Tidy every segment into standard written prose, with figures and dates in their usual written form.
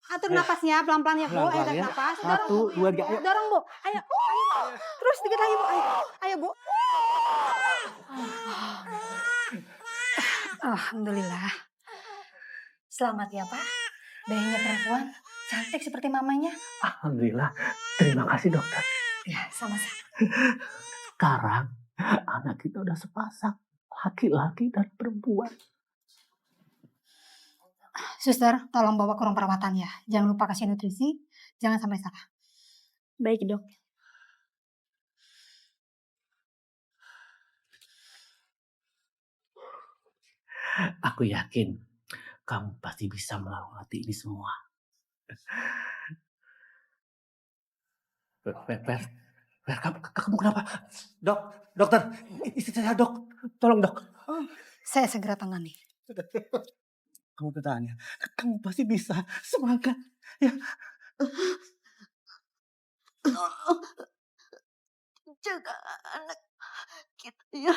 Atur napasnya pelan-pelan ya, Bu. Ayo Pelan-pelan tarik ya. napas. 1, 2, 3, ayo. Dorong, Bu. Ayo. Terus dikit lagi, Bu. Ayo. Ayo, Bu. Alhamdulillah. Selamat ya, Pak. Bayinya perempuan, cantik seperti mamanya. Alhamdulillah. Terima kasih dokter. Ya, sama-sama. Sekarang anak kita udah sepasang. Laki-laki dan perempuan. Suster, tolong bawa ke ruang perawatan ya. Jangan lupa kasih nutrisi, jangan sampai salah. Baik, Dok. Aku yakin kamu pasti bisa melewati ini semua. Kamu kenapa? Dokter, istri saya dok. Tolong dok. Saya segera tangani. Kamu bertahan ya. Kamu pasti bisa. Semangat. Ya. Jaga anak kita ya.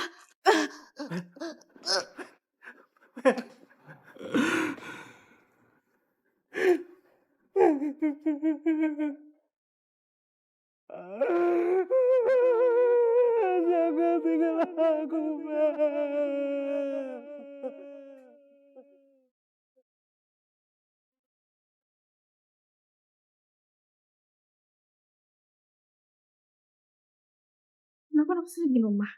Jangan tinggal aku, Bang. Kenapa nafsu di rumah?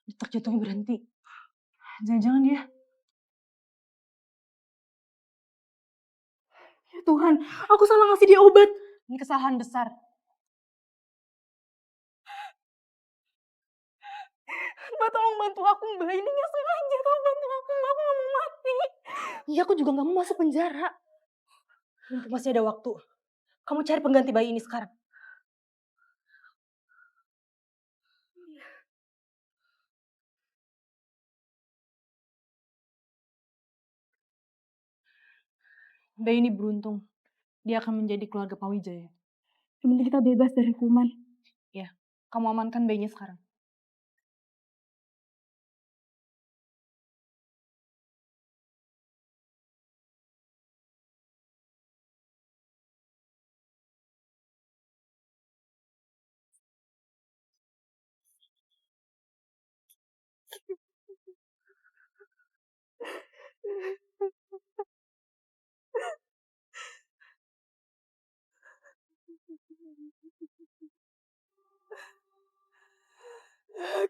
Detak jantungnya berhenti. Jangan-jangan dia... Ya Tuhan, aku salah ngasih dia obat. Ini kesalahan besar. Mbak tolong bantu aku, Mbak. Ini gak sengaja. Tolong bantu aku, Mbak. Aku gak mau mati. Iya, aku juga gak mau masuk penjara. Mumpung masih ada waktu. Kamu cari pengganti bayi ini sekarang. Bayi ini beruntung. Dia akan menjadi keluarga Pak Wijaya. Yang penting kita bebas dari hukuman. Ya, kamu amankan bayinya sekarang.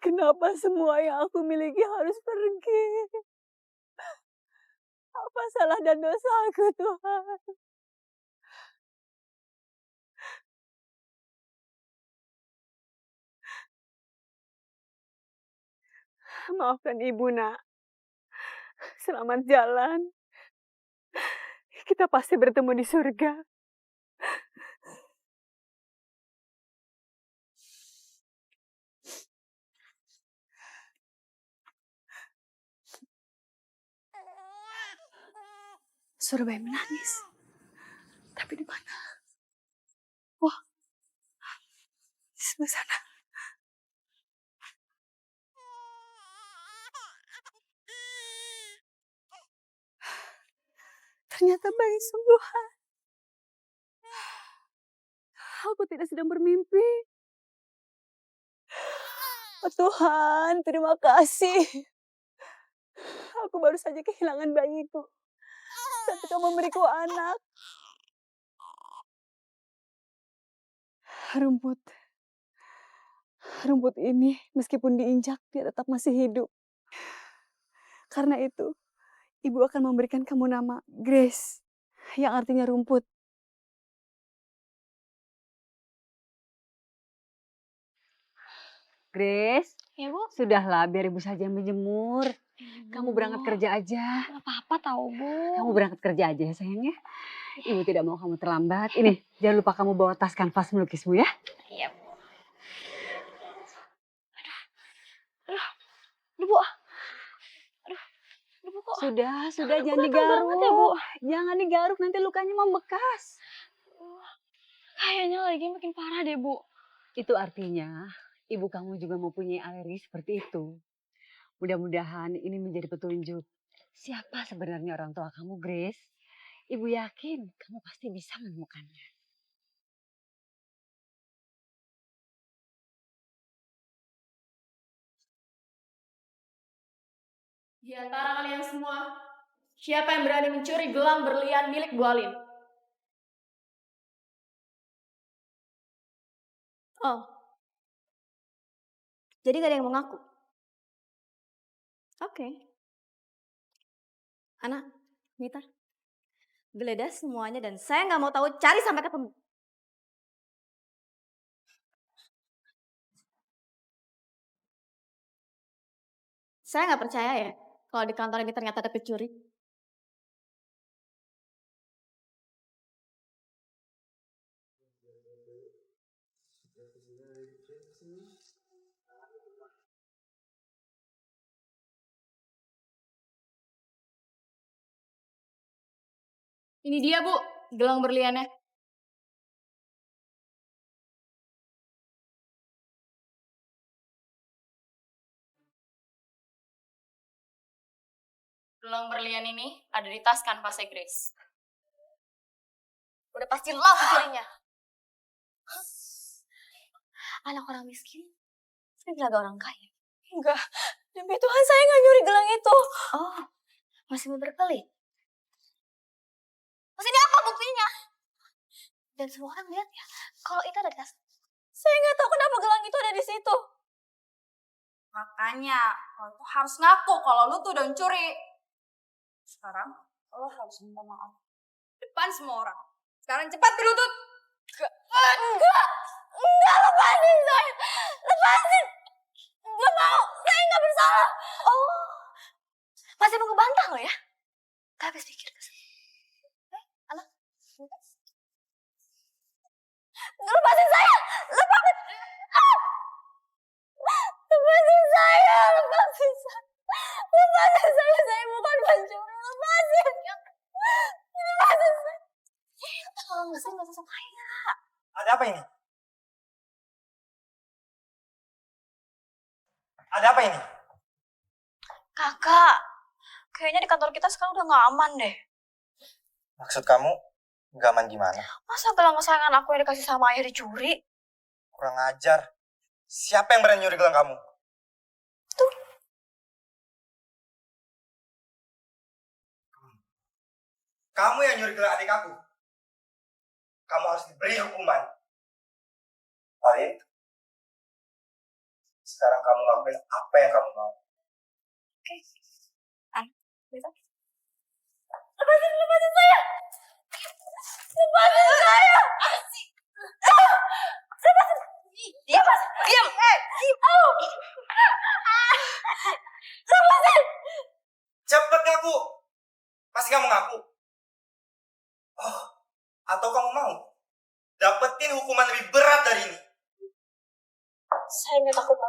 Kenapa semua yang aku miliki harus pergi? Apa salah dan dosa aku, Tuhan? Maafkan Ibu, Nak. Selamat jalan. Kita pasti bertemu di surga. Suara bayi menangis. Tapi di mana? Wah, di sebelah sana. Ternyata bayi sungguhan. Aku tidak sedang bermimpi. Oh Tuhan, terima kasih. Aku baru saja kehilangan bayiku. Tapi Kau memberiku anak. Rumput. Rumput ini meskipun diinjak, dia tetap masih hidup. Karena itu, Ibu akan memberikan kamu nama Grace, yang artinya rumput. Grace, Ya, Bu. sudahlah biar ibu saja yang menjemur. Kamu berangkat kerja aja. Gak apa-apa tahu, Bu. Kamu berangkat kerja aja ya sayang ya. Ibu tidak mau kamu terlambat. Ini, jangan lupa kamu bawa tas kanvas melukismu ya. Iya, Bu. Aduh, Bu. Aduh, Bu kok. Sudah, Aku jangan gatal digaruk. banget ya, Bu. Jangan digaruk, nanti lukanya membekas. Kayaknya lagi makin parah deh, Bu. Itu artinya, ibu kamu juga mempunyai alergi seperti itu. Mudah-mudahan ini menjadi petunjuk. siapa sebenarnya orang tua kamu, Grace? Ibu yakin kamu pasti bisa menemukannya. Di antara kalian semua, siapa yang berani mencuri gelang berlian milik Bu Alim? Oh, jadi gak ada yang mau ngaku? Oke. Anak, Mita, geledah semuanya dan saya nggak mau tahu, cari sampai ketemu. Saya nggak percaya ya kalau di kantor ini ternyata ada pencuri. Ini dia, Bu, gelang berliannya. Gelang berlian ini ada di tas kanvasnya Grace. Udah pasti lo pencurinya. Anak orang miskin? Saya gelaga orang kaya. Enggak, demi Tuhan saya nggak nyuri gelang itu. Oh, masih mau berkelit? Masih ini apa buktinya? Dan semua orang lihat ya, kalau itu ada di tas. Saya nggak tahu kenapa gelang itu ada di situ. Makanya, lo tuh harus ngaku kalau lo tuh udah mencuri. Sekarang, lo harus minta maaf. Depan semua orang. Sekarang cepat berlutut. Enggak, lepasin saya. Lepasin. Enggak mau, saya nggak bersalah. Oh, masih mau ngebantah lo ya? Gak habis pikir ke sana. Anak. Lepasin saya. Lepasin. Ah! Lepasin saya. Lepasin saya. Lepasin saya bukan pencuri. Lepasin. Lepasin saya. Tolong saya nggak sosok kaya. Ada apa ini? Ada apa ini? Kakak, kayaknya di kantor kita sekarang udah nggak aman deh. Maksud kamu gak aman gimana? Masa gelang kesayangan aku yang dikasih sama ayah dicuri? Kurang ajar. Siapa yang berani nyuri gelang kamu? Tuh. Kamu yang nyuri gelang adik aku. Kamu harus diberi hukuman. Alin, sekarang kamu lakuin apa yang kamu mau. Oke. Bisa? Lepasin saya! Lepasin saya! Lepasin! Diam! Diam! Lepasin! Cepet ngaku. Pasti kamu ngaku. Oh, atau kamu mau dapetin hukuman lebih berat dari ini? Saya nggak takut.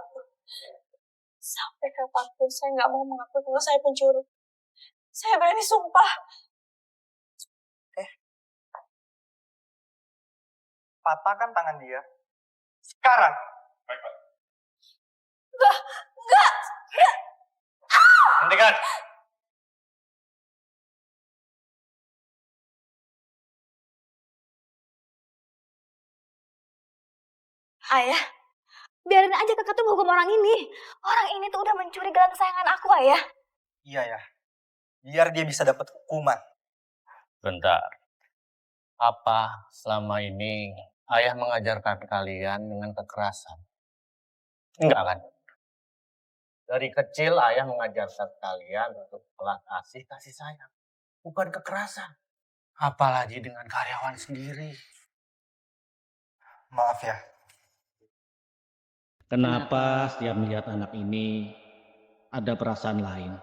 Sampai kapanpun saya nggak mau mengaku kalau saya pencuri. Saya berani sumpah. Patahkan tangan dia. Sekarang. Enggak. Enggak. Hentikan. Ayah, biarin aja kakak tuh menghukum orang ini. Orang ini tuh udah mencuri gelang kesayangan aku, Ayah. Iya ya. Biar dia bisa dapat hukuman. Bentar. Apa selama ini ayah mengajarkan kalian dengan kekerasan? Enggak kan? Dari kecil ayah mengajarkan kalian untuk pelan kasih sayang. Bukan kekerasan. Apalagi dengan karyawan sendiri. Maaf ya. Kenapa setiap melihat anak ini ada perasaan lain?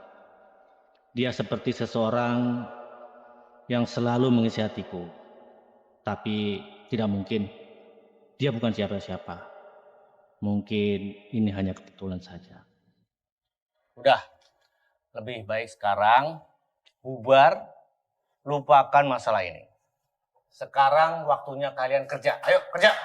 Dia seperti seseorang yang selalu mengisi hatiku. Tapi tidak mungkin. Dia bukan siapa-siapa. Mungkin ini hanya kebetulan saja. Udah, lebih baik sekarang bubar, lupakan masalah ini. Sekarang waktunya kalian kerja. Ayo kerja.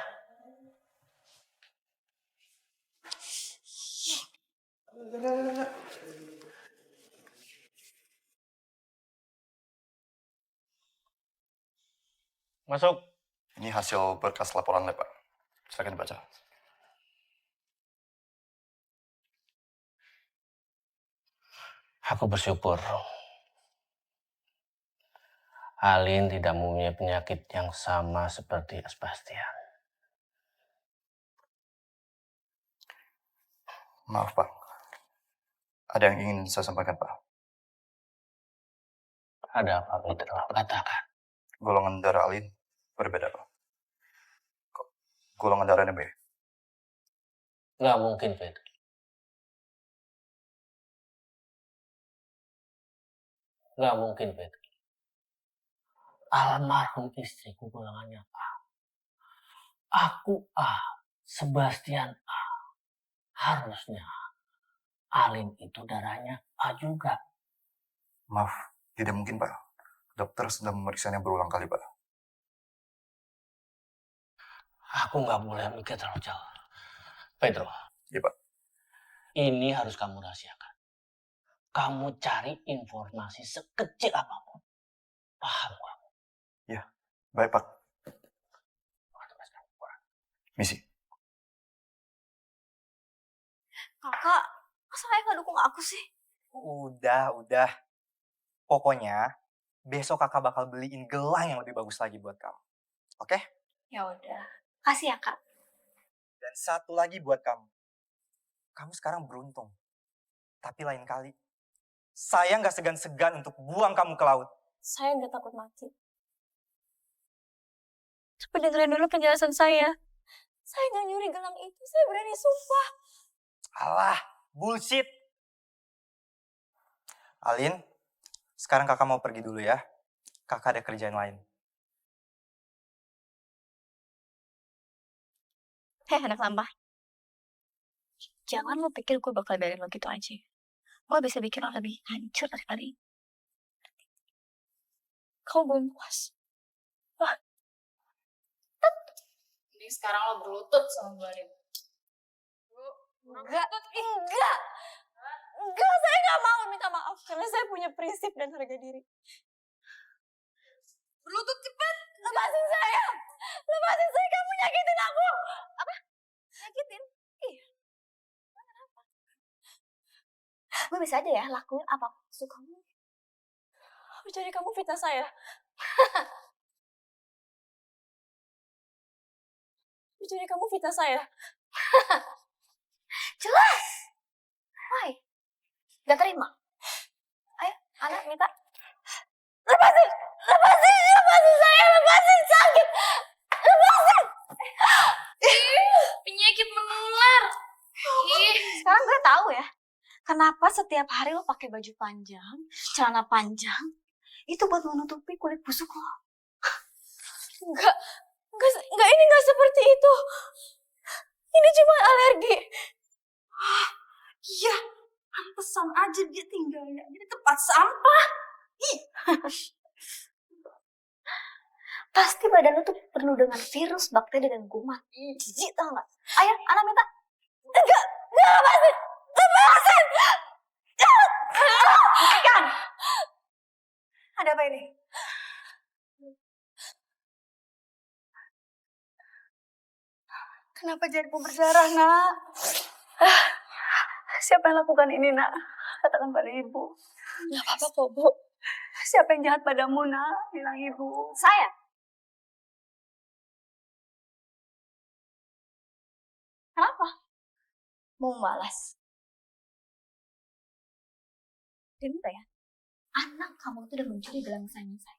Masuk. Ini hasil berkas laporan lab, Pak. Silakan dibaca. Aku bersyukur Alin tidak mempunyai penyakit yang sama seperti Sebastian. Maaf, Pak. Ada yang ingin saya sampaikan, Pak. Ada apa, Pedro? Katakan. Golongan darah Alin berbeda, Pak. Golongan darahnya B. Nggak mungkin, Pedro. Nggak mungkin, Pedro. Almarhum istriku golongannya A. Aku A. Sebastian A. Harusnya Alin itu darahnya A juga. Maaf, tidak mungkin, Pak. Dokter sudah memeriksanya berulang kali, Pak. Aku nggak boleh mikir terlalu jauh. Pedro. Iya, Pak. Ini harus kamu rahasiakan. Kamu cari informasi sekecil apapun. Paham kamu? Baik, Pak. Misi. Kakak, masa ayah nggak dukung aku sih? Udah. Pokoknya, besok kakak bakal beliin gelang yang lebih bagus lagi buat kamu. Oke? Ya udah. Kasih ya, Kak. Dan satu lagi buat kamu. Kamu sekarang beruntung. Tapi lain kali, saya nggak segan-segan untuk buang kamu ke laut. Saya nggak takut mati. Tapi dengerin dulu penjelasan saya. Saya nggak nyuri gelang itu. Saya berani sumpah. Alah, bullshit. Alin, sekarang kakak mau pergi dulu ya. Kakak ada kerjaan lain. Hei, anak sampah. Jangan lo pikir gue bakal biarin lo gitu aja. Gue bisa bikin lo lebih hancur daripada ini. Kau belum puas. Wah, Ini sekarang lo berlutut sama gue, Alin. enggak. Enggak, saya nggak mau minta maaf. Karena saya punya prinsip dan harga diri. Berlutut cepat. Lepasin saya. Lepasin saya, kamu nyakitin aku. Apa? Nyakitin? Iya. Kenapa? Gue bisa aja ya lakuin apa sukamu. Jadi kamu fitnah saya. Jadi kamu fitnah saya. Jelas. Why? Gak terima. Ayo, anak minta. Lepasin saya, lepasin, sakit. Lepasin. Penyakit menular. Sekarang gue tahu ya, kenapa setiap hari lo pakai baju panjang, celana panjang, itu buat menutupi kulit busuk lo. Enggak, ini enggak seperti itu. Ini cuma alergi. Iya, pantesan aja dia tinggalnya di tempat sampah. Ih. Pasti badan lo tuh penuh dengan virus, bakteri, dan kuman. Jijik tau gak? Ayo, anak minta. Enggak, lepasin. Kan? Ada apa ini? Kenapa jarimu berdarah, nak? Siapa yang lakukan ini, nak? Katakan pada ibu. Gak apa-apa kok, Bu. Siapa yang jahat padamu, nak? Bilang ibu. Saya. Kenapa? Mau membalas? Dengar ya, anak kamu tuh udah mencuri gelang kesayangan saya.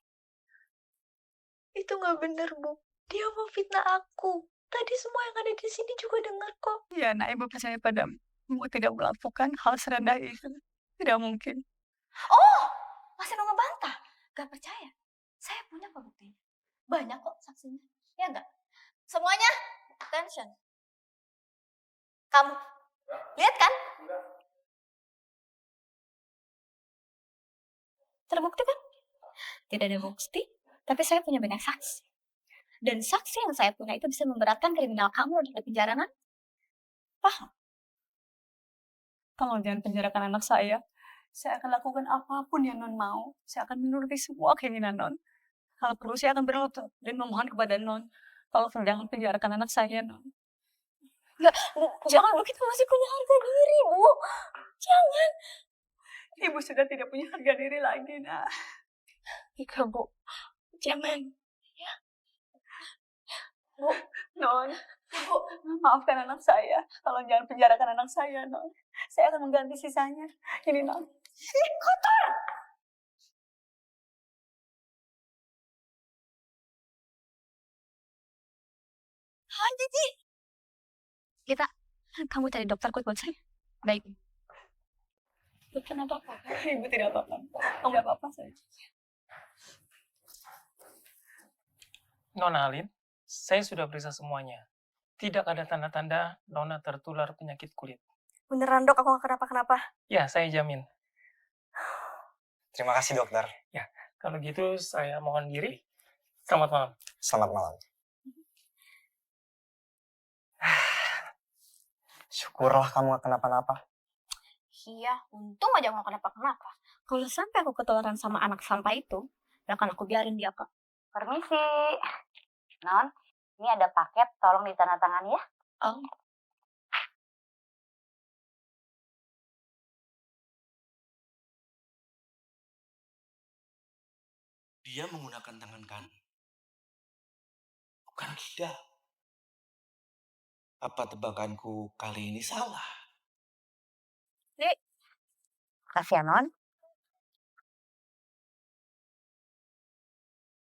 Itu nggak benar, Bu. Dia mau fitnah aku. Tadi semua yang ada di sini juga dengar kok. Ya, nak, ibu percaya padamu. Ibu tidak melakukan hal serendah itu. Tidak mungkin. Oh, masih mau ngebantah? Gak percaya? Saya punya kok buktinya. Banyak kok saksinya. Ya enggak? Semuanya, attention. Kamu, lihat kan? Terbukti kan? Tidak ada bukti, tapi saya punya banyak saksi. Dan saksi yang saya punya itu bisa memberatkan kriminal kamu di penjara, kan? Paham? Tolong jangan penjarakan anak saya. Saya akan lakukan apapun yang Non mau. Saya akan menuruti semua keinginan Non. Kalau perlu saya akan berotot dan memohon kepada Non. Tolong jangan penjarakan anak saya, Non. Enggak, jangan Bu, kita masih punya harga diri, Bu. Jangan. Ibu sudah tidak punya harga diri lagi, Nak. Iya, Bu. Jangan. Bu, Non, Ibu, maafkan anak saya. Tolong jangan penjarakan anak saya, Non. Saya akan mengganti sisanya. Ini, Non. kotor. Hai, Cici. Kita, kamu cari dokter kuat buat saya. Baik. Bukan apa-apa. Ibu tidak apa-apa. Oh, nggak apa-apa saja. Nona Alin, saya sudah periksa semuanya. Tidak ada tanda-tanda Nona tertular penyakit kulit. Beneran dok, aku gak kenapa-kenapa. Ya, saya jamin. Terima kasih dokter. Kalau gitu, saya mohon diri. Selamat malam. Selamat malam. Syukurlah kamu gak kenapa-napa. Iya, untung aja gak kenapa-kenapa. Kalau sampai aku ketularan sama anak sampah itu, gak akan aku biarin dia, Kak. Permisi. Non, ini ada paket, tolong ditandatangani ya. Oh. Dia menggunakan tangan kanan, bukan lidah. Apa tebakanku kali ini salah? Kasih ya, Non.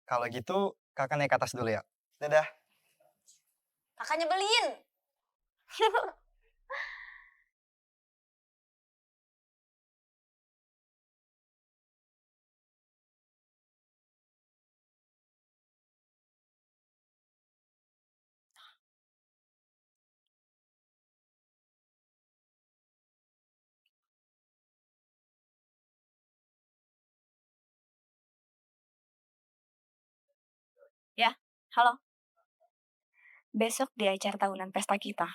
Kalau gitu, kakak naik ke atas dulu ya. Dadah. Kakaknya beliin. Ya, halo. Besok di acara tahunan pesta kita,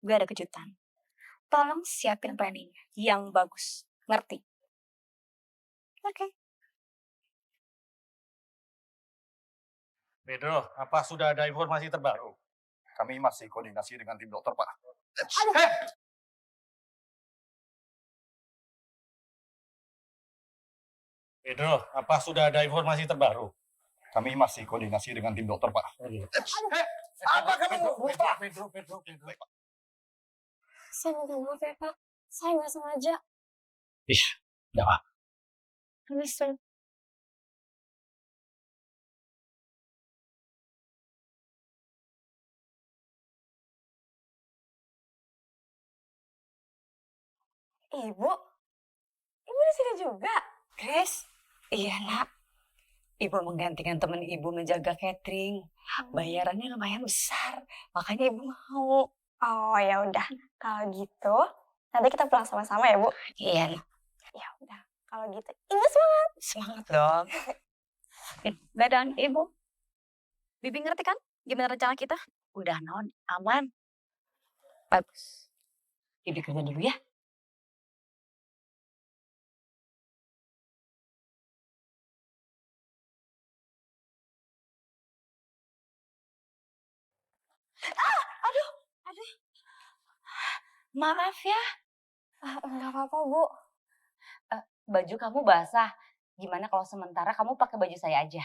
gue ada kejutan. Tolong siapin planningnya yang bagus. Ngerti? Oke. Pedro, apa sudah ada informasi terbaru? Kami masih koordinasi dengan tim dokter, Pak. Pedro, apa sudah ada informasi terbaru? Kami masih koordinasi dengan tim dokter, Pak. Apa kamu lupa? Pedro. Saya minta maaf ya, Pak. Saya nggak sengaja. Nggak apa. Mister. Ibu? Ibu di sini juga? Grace, iya nak. Ibu menggantikan teman ibu menjaga catering. Bayarannya lumayan besar, makanya ibu mau. Oh ya udah, kalau gitu nanti kita pulang sama-sama ya Bu. Iya, nak. Ya udah, kalau gitu ibu semangat. Semangat dong. Dadah Ibu. Bibi ngerti kan gimana rencana kita? Udah Non, aman. Bagus. Ibu kerja dulu ya. Aduh, Maaf ya, nggak apa-apa Bu. Baju kamu basah. Gimana kalau sementara kamu pakai baju saya aja?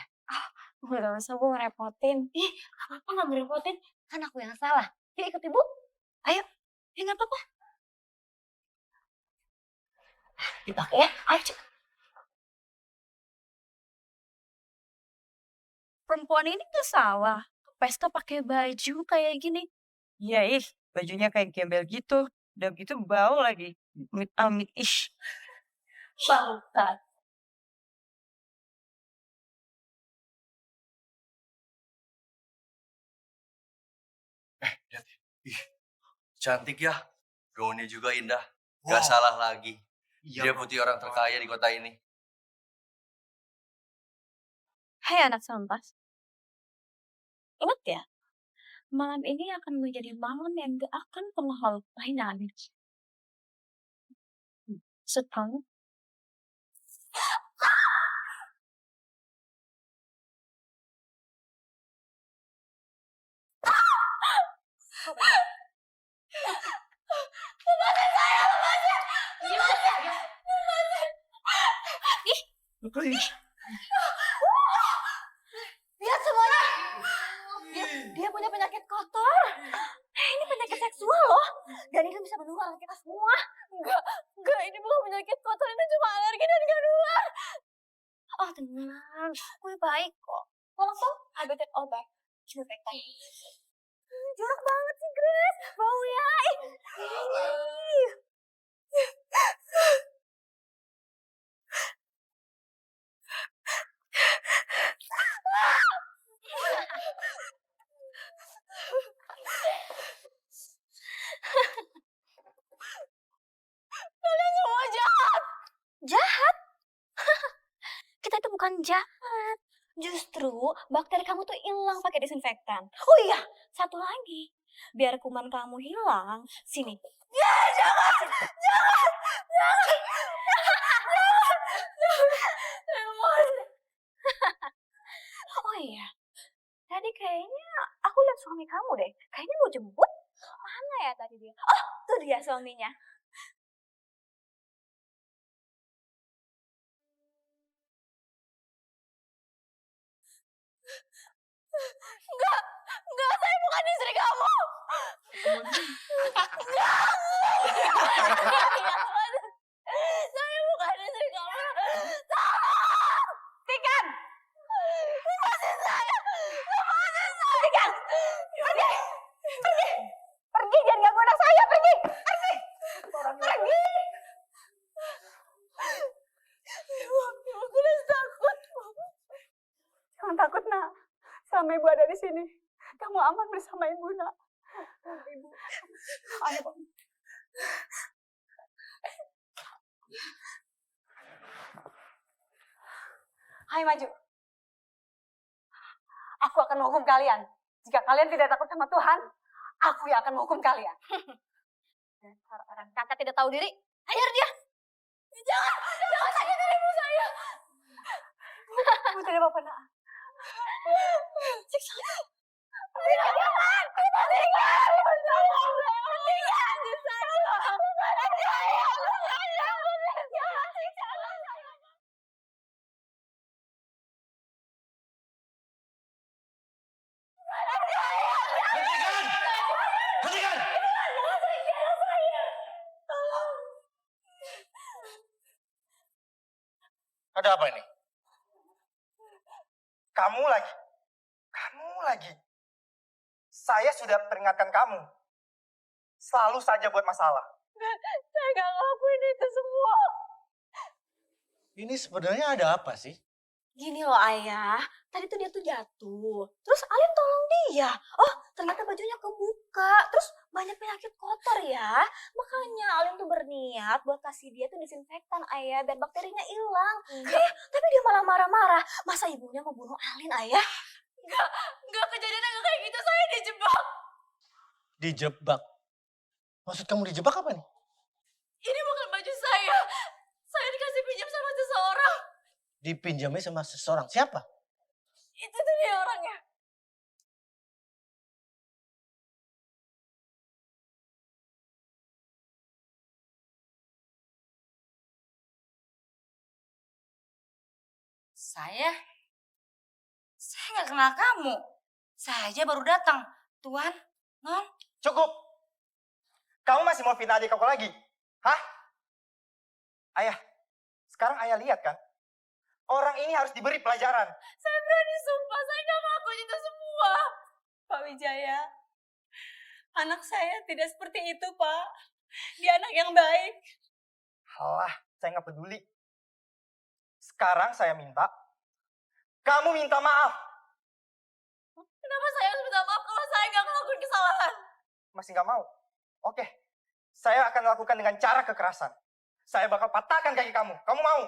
Nggak usah Bu, ngerepotin. Ih, apa nggak ngerepotin? Kan aku yang salah. Yuk ikut ibu. Ayo. Ya nggak apa-apa. Dipakai ya. Ayo cepet. Perempuan ini nggak salah. Pesta pakai baju kayak gini. Iya bajunya kayak gembel gitu. Udah gitu bau lagi. Amit-amit, ish. Bangsat. Ih, cantik ya. Gaunnya juga indah. Gak salah lagi. Dia putih orang terkaya di kota ini. Hai anak sampas. Ingat ya, malam ini akan menjadi malam yang gak akan pernah lo lupain Anies. Setahun Lihat semuanya. Dia punya penyakit kotor. Ini penyakit seksual loh. Dan itu bisa menular ke kita semua. Enggak, ini bukan penyakit kotor. Ini cuma alergi dan gak nular. Oh, tenang. Gue baik kok. Also, I will take all back. Disinfektan. Jorok banget sih, Grace. Bau ya. Kalian semua jahat. Jahat? Kita itu bukan jahat. Justru bakteri kamu tuh hilang pakai disinfektan. Oh iya, satu lagi. Biar kuman kamu hilang, sini. Ya, jangan! Jangan! Jangan! Jangan! Oh iya, tadi kayaknya aku lihat suami kamu deh. Kayaknya mau jemput. Mana ya tadi dia? Oh, tuh dia suaminya. Enggak, saya bukan istri kamu. Enggak. Saya bukan istri kamu. Tolong. Tikan. Lepasin saya. Lepasin saya. Tikan. Pergi. Pergi. Pergi, jangan ganggu anak saya. Pergi. Pergi. Pergi. Ibu Grace takut. Jangan takut, nak. Selama ibu ada di sini, kamu aman bersama ibu, nak. Ibu, ayo. Ayo maju. Aku akan menghukum kalian. Jika kalian tidak takut sama Tuhan, aku yang akan menghukum kalian. Dasar orang kakak tidak tahu diri. Hajar dia. Jangan sakitin ibu saya. Ibu tidak apa-apa, nak. Siksa. Jangan. Hentikan! Hentikan! Ada apa ini? Kamu lagi. Saya sudah peringatkan kamu. Selalu saja buat masalah. Saya gak ngelakuin itu semua. Ini sebenarnya ada apa sih? Gini loh ayah, tadi tuh dia tuh jatuh. Terus Alin tolong dia. Oh, ternyata bajunya kebuka. Terus banyak penyakit kotor ya. Makanya Alin tuh berniat buat kasih dia tuh disinfektan ayah biar bakterinya hilang. Tapi dia malah marah-marah. Masa ibunya mau bunuh Alin ayah? Enggak kejadiannya enggak kayak gitu. Saya dijebak. Dijebak? Maksud kamu dijebak apa nih? Ini bukan baju saya. Saya dikasih pinjam sama seseorang. Dipinjamnya sama seseorang. Siapa? Itu tuh dia orangnya. Saya nggak kenal kamu. Saya aja baru datang. Tuan, Non. Cukup. Kamu masih mau fitnah adik aku lagi? Hah? Ayah, sekarang ayah lihat kan? Orang ini harus diberi pelajaran. Saya berani sumpah, saya gak ngakuin itu semua. Pak Wijaya, anak saya tidak seperti itu, Pak. Dia anak yang baik. Alah, saya nggak peduli. Sekarang saya minta, kamu minta maaf. Kenapa saya harus minta maaf kalau saya gak ngelakuin kesalahan? Masih nggak mau? Oke, saya akan lakukan dengan cara kekerasan. Saya bakal patahkan kaki kamu. Kamu mau?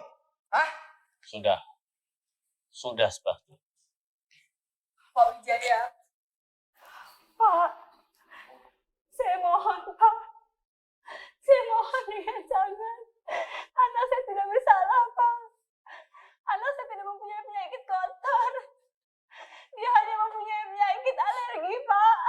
Hah? Sudah sebaiknya. Pak Wijaya. Pak, saya mohon, Pak. Saya mohon ya, jangan. Anak saya tidak bersalah, Pak. Anak saya tidak mempunyai penyakit kotor. Dia hanya mempunyai penyakit alergi, Pak.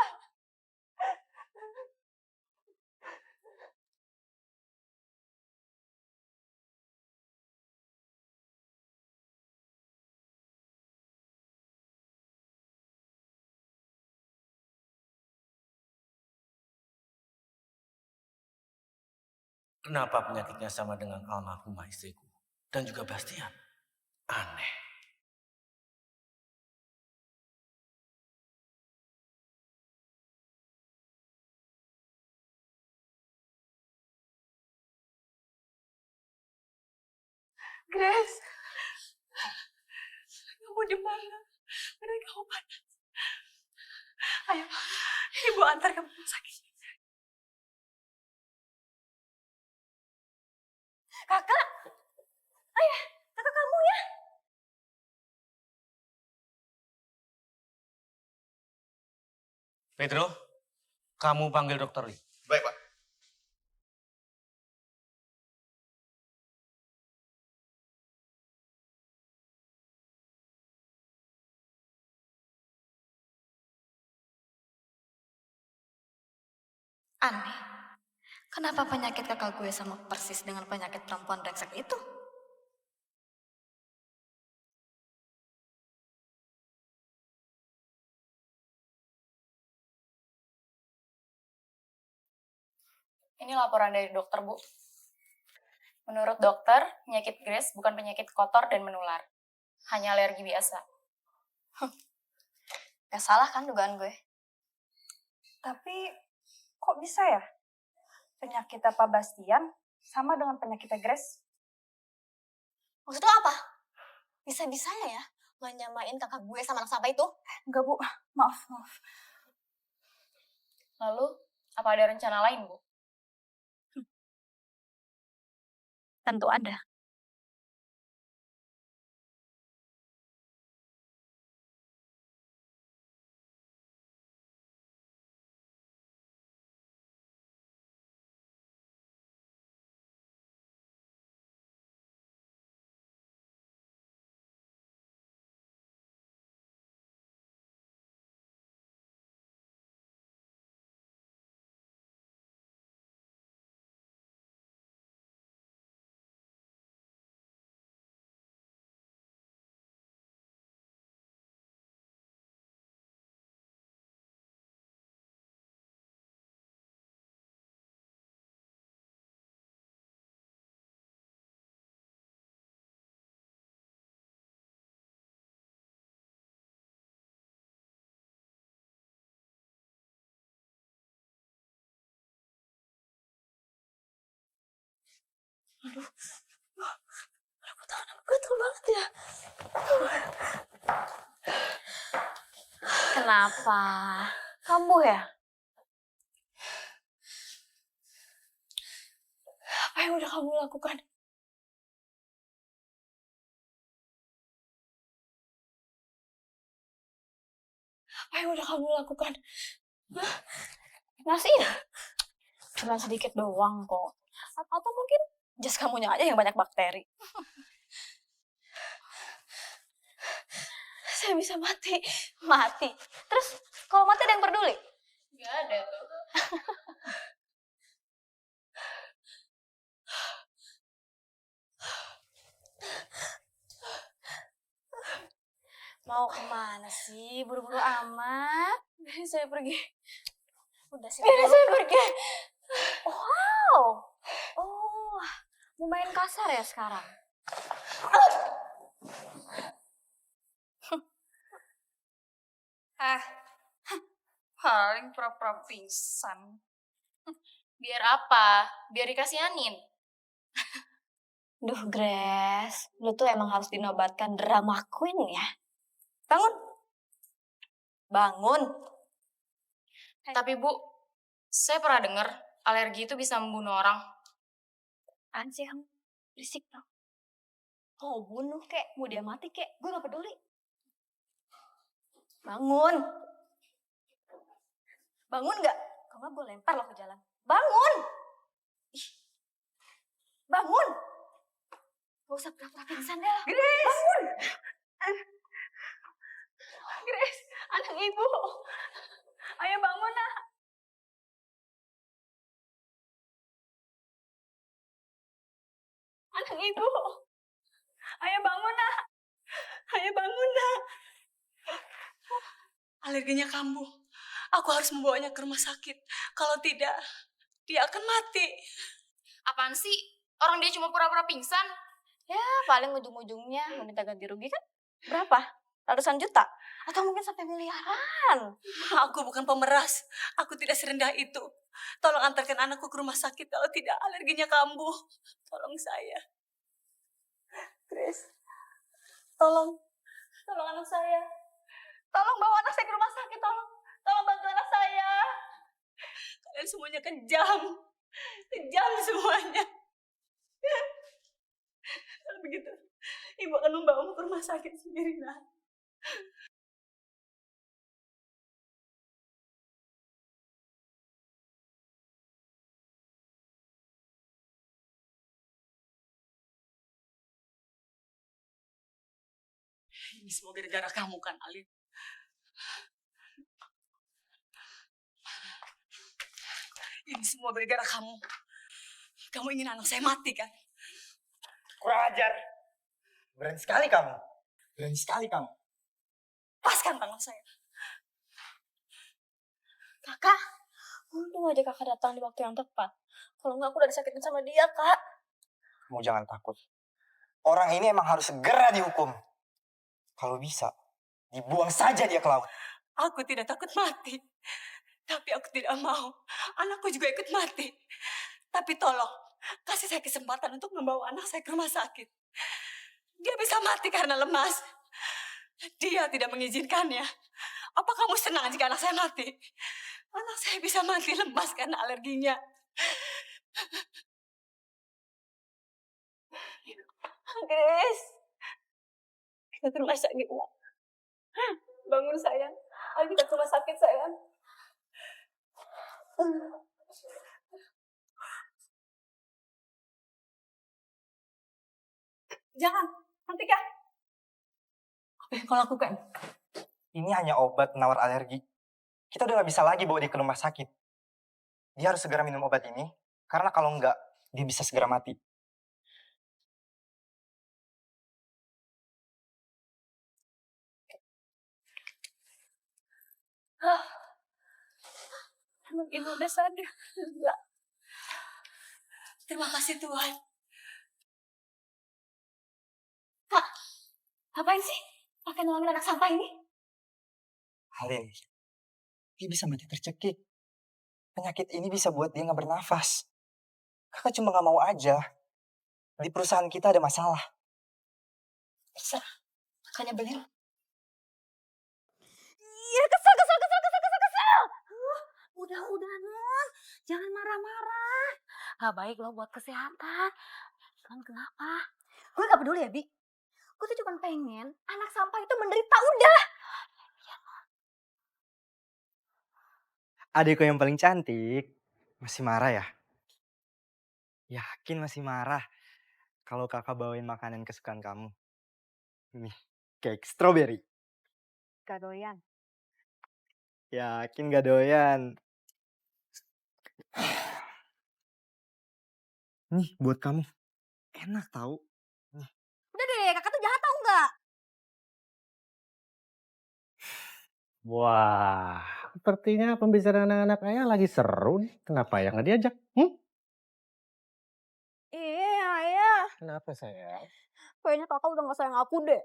Kenapa penyakitnya sama dengan almarhumah istriku dan juga Bastian? Aneh. Grace, kamu di mana? Benar kamu panas. Ayo, ibu antar kamu ke rumah sakit. Kakak, ayah, kakak kamu ya? Pedro, kamu panggil dokter Lee. Baik, Pak. Aneh. Kenapa penyakit kakak gue sama persis dengan penyakit perempuan brengsek itu? Ini laporan dari dokter, Bu. Menurut dokter, penyakit Grace bukan penyakit kotor dan menular. Hanya alergi biasa. Gak salah kan dugaan gue? Tapi kok bisa ya? Penyakit Pak Bastian sama dengan penyakitnya Grace? Maksud lo apa? Bisa-bisanya ya lo nyamain kakak gue sama anak sampah itu? Enggak, Bu. Maaf. Lalu, apa ada rencana lain, Bu? Tentu ada. Gatel banget ya. Kenapa? Kamu ya? Apa yang udah kamu lakukan? Apa yang udah kamu lakukan? Nasi ya? Cuma sedikit doang kok. Atau mungkin jas kamunya aja yang banyak bakteri. Saya bisa mati. Mati. Terus kalau mati ada yang peduli? Gak ada tuh. Mau kemana sih? Buru-buru amat. Biarin saya pergi. Udah sih. Biarin saya pergi. Wow. Oh, mau main kasar ya sekarang? Paling pura-pura pingsan. Biar apa? Biar dikasihanin. Duh, Grace. Lu tuh emang harus dinobatkan drama queen ya. Bangun. Bangun. Tapi Bu, saya pernah dengar alergi itu bisa membunuh orang. Apaan sih kamu? Berisik dong. Mau bunuh kek, mau dia mati kek, gue gak peduli. Bangun. Bangun gak? Kalau gak gue lempar lo ke jalan. Bangun. Ih. Bangun. Gak usah pura-pura pingsan deh. Grace. Bangun. Grace, anak ibu. Ayo bangun, nak. Anak ibu. Ayo bangun, nak. Ayo bangun, nak. Alerginya kambuh. Aku harus membawanya ke rumah sakit. Kalau tidak, dia akan mati. Apaan sih? Orang dia cuma pura-pura pingsan. Ya, paling ujung-ujungnya meminta ganti rugi kan? Berapa? Ratusan juta? Atau mungkin sampai miliaran? Aku bukan pemeras. Aku tidak serendah itu. Tolong antarkan anakku ke rumah sakit. Kalau tidak, alerginya kambuh. Tolong saya. Grace. Tolong. Tolong anak saya. Tolong bawa anak saya ke rumah sakit. Tolong. Tolong bantu anak saya. Kalian semuanya kejam. Kejam semuanya. Kalau begitu, ibu akan membawamu ke rumah sakit sendiri, nah. Ini semua gara-gara kamu kan, Alin? Ini semua gara-gara kamu. Kamu ingin anak saya mati kan? Kurang ajar. Berani sekali kamu. Berani sekali kamu. Lepaskan tangan saya. Kakak, untung aja kakak datang di waktu yang tepat. Kalau enggak aku udah disakitin sama dia, Kak. Kamu jangan takut. Orang ini emang harus segera dihukum. Kalau bisa, dibuang saja dia ke laut. Aku tidak takut mati. Tapi aku tidak mau. Anakku juga ikut mati. Tapi tolong, kasih saya kesempatan untuk membawa anak saya ke rumah sakit. Dia bisa mati karena lemas. Dia tidak mengizinkannya. Apa kamu senang jika anak saya mati? Anak saya bisa mati lemas karena alerginya. Grace. Kita ke rumah sakit. Bangun sayang. Ayo kita ke rumah sakit sayang. Jangan, hentikan. Apa yang kau lakukan? Ini hanya obat penawar alergi. Kita udah gak bisa lagi bawa dia ke rumah sakit. Dia harus segera minum obat ini, karena kalau enggak, dia bisa segera mati. Anak ini udah sadar. Enggak. Terima kasih Tuhan. Kak, ngapain sih pakai nolongin anak sampah ini? Halin, dia bisa mati tercekik. Penyakit ini bisa buat dia gak bernafas. Kakak cuma gak mau aja. Di perusahaan kita ada masalah. Terserah. Makanya beliau. Iya, kesel. Udah, Non. Jangan marah-marah. Gak baik loh buat kesehatan. Non kenapa? Gue gak peduli ya, Bi. Gue tuh cuma pengen anak sampah itu menderita, udah. Adikku yang paling cantik, masih marah ya? Yakin masih marah kalau kakak bawain makanan kesukaan kamu. Nih, cake strawberry. Gak doyan. Yakin gak doyan? Nih, buat kamu. Enak tau. Udah deh, kakak tuh jahat tau gak? Wah, sepertinya pembicaraan anak-anak ayah lagi seru nih. Kenapa ya nggak diajak? Iya, ayah. Kenapa sayang? Kayaknya kakak udah gak sayang aku deh.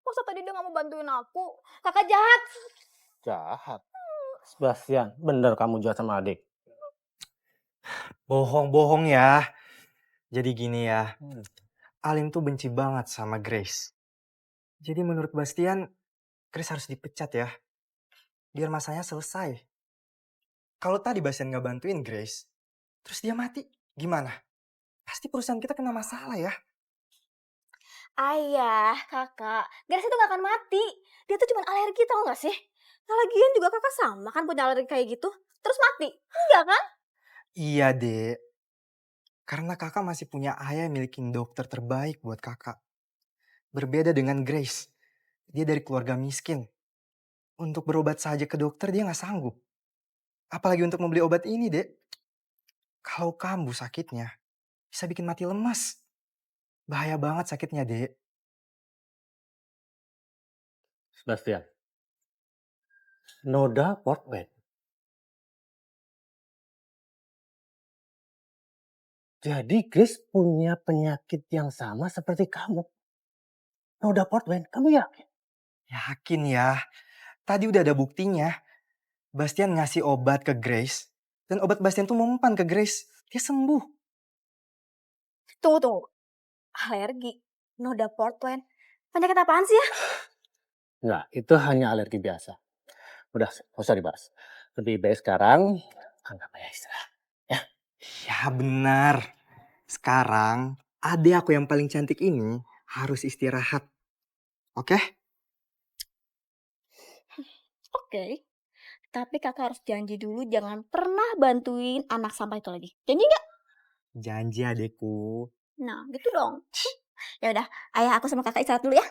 Masa tadi dia gak mau bantuin aku? Kakak jahat. Jahat. Sebastian, bener kamu jahat sama adik. Bohong ya. Jadi gini ya. Alim tuh benci banget sama Grace. Jadi menurut Bastian, Grace harus dipecat ya. Biar masalahnya selesai. Kalau tadi Bastian gak bantuin Grace, terus dia mati, gimana? Pasti perusahaan kita kena masalah ya. Ayah, kakak, Grace itu gak akan mati. Dia tuh cuma alergi tau gak sih? Nah, lagian juga kakak sama kan punya alergi kayak gitu. Terus mati, enggak kan? Iya dek. Karena kakak masih punya ayah yang milikin dokter terbaik buat kakak. Berbeda dengan Grace. Dia dari keluarga miskin. Untuk berobat saja ke dokter dia gak sanggup. Apalagi untuk membeli obat ini dek. Kalau kamu sakitnya, bisa bikin mati lemas. Bahaya banget sakitnya dek. Sebastian, noda port bed. Jadi Grace punya penyakit yang sama seperti kamu. Noda Portman, kamu yakin? Yakin ya. Tadi udah ada buktinya. Bastian ngasih obat ke Grace. Dan obat Bastian tuh mempan ke Grace. Dia sembuh. Tunggu. Alergi. Noda Portland. Penyakit apaan sih ya? Enggak, itu hanya alergi biasa. Udah, gak usah dibahas. Lebih baik sekarang, anggap aja istirahat. Ya benar. Sekarang adik aku yang paling cantik ini harus istirahat. Oke? Oke. Tapi kakak harus janji dulu jangan pernah bantuin anak sampah itu lagi. Janji nggak? Janji adekku. Nah, gitu dong. Ya udah, ayah aku sama kakak istirahat dulu ya.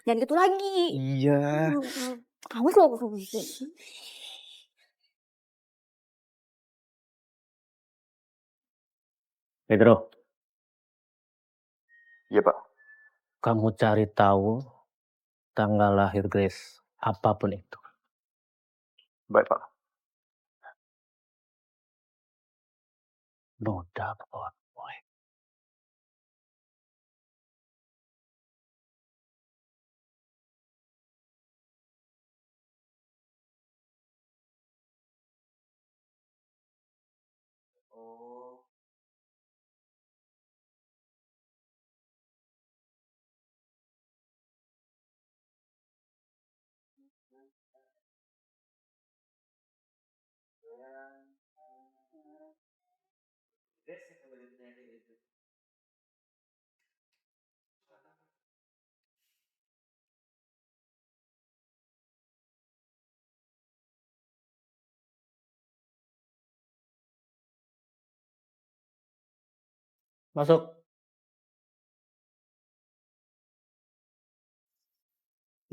Jangan gitu lagi. Iya. Kamu selalu Pedro, Iya, Pak. kamu cari tahu tanggal lahir Grace, apapun itu. Baik, Pak. Noda Portman. Masuk.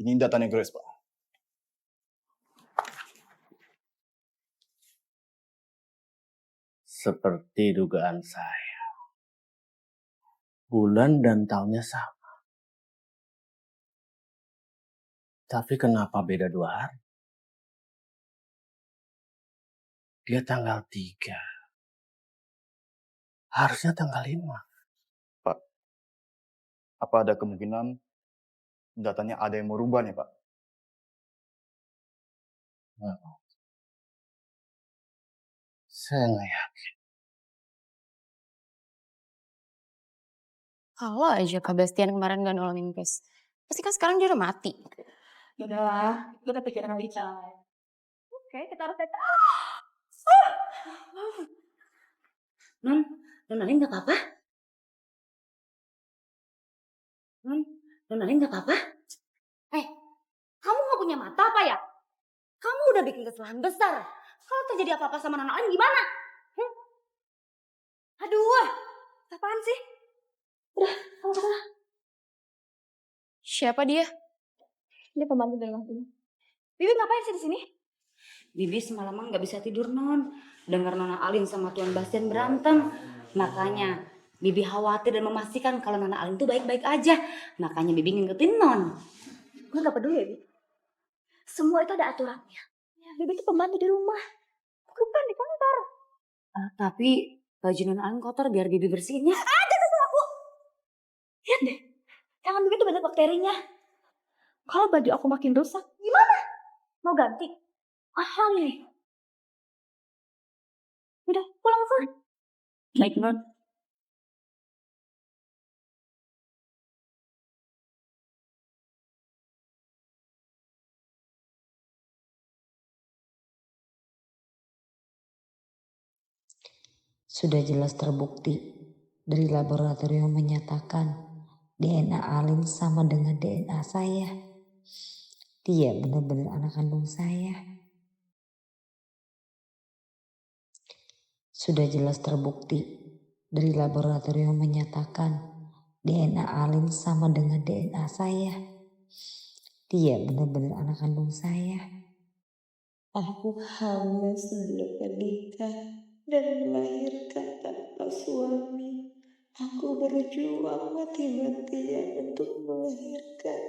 Ini datanya Grace, Pak. Seperti dugaan saya. Bulan dan tahunnya sama. Tapi kenapa beda 2 hari? Dia tanggal 3. Harusnya tanggal 5. Pak, apa ada kemungkinan datanya ada yang merubah nih, Pak? Saya nggak yakin. Kalau aja Kak Bastian kemarin gak nolongin Grace. Pasti kan sekarang dia udah mati. Yaudahlah, gue udah pikiran lebih lain. Oke, kita harus Non Ain nggak apa-apa? Non Ain nggak apa-apa? Kamu nggak punya mata apa ya? Kamu udah bikin kesalahan besar. Kalau terjadi apa-apa sama Nona Ain gimana? Aduh, apaan sih? Udah, kamu kesana. Siapa dia? Dia pembantu dari Mas. Bibi ngapain sih di sini? Bibi semalaman nggak bisa tidur Non. Dengar Nona Alin sama Tuan Bastian berantem. Makanya Bibi khawatir dan memastikan kalau Nona Alin tuh baik-baik aja. Makanya Bibi ngingetin Non. Gue gak peduli ya, Bibi. Semua itu ada aturannya. Ya, Bibi itu pembantu di rumah. Bukan di kantor. Tapi baju Nona Alin kotor, biar Bibi bersihin ya. Jangan sentuh aku. Lihat deh. Tangan Bibi tuh banyak bakterinya. Kalau baju aku makin rusak, gimana? Mau ganti? Mahal nih. Udah, pulang sana. Baik Non. Sudah jelas terbukti dari laboratorium menyatakan DNA Alin sama dengan DNA saya. Dia benar-benar anak kandung saya. Sudah jelas terbukti dari laboratorium menyatakan DNA Alin sama dengan DNA saya. Dia benar-benar anak kandung saya. Aku hamil sebelum menikah dan melahirkan tanpa suami. Aku berjuang mati-matian untuk melahirkan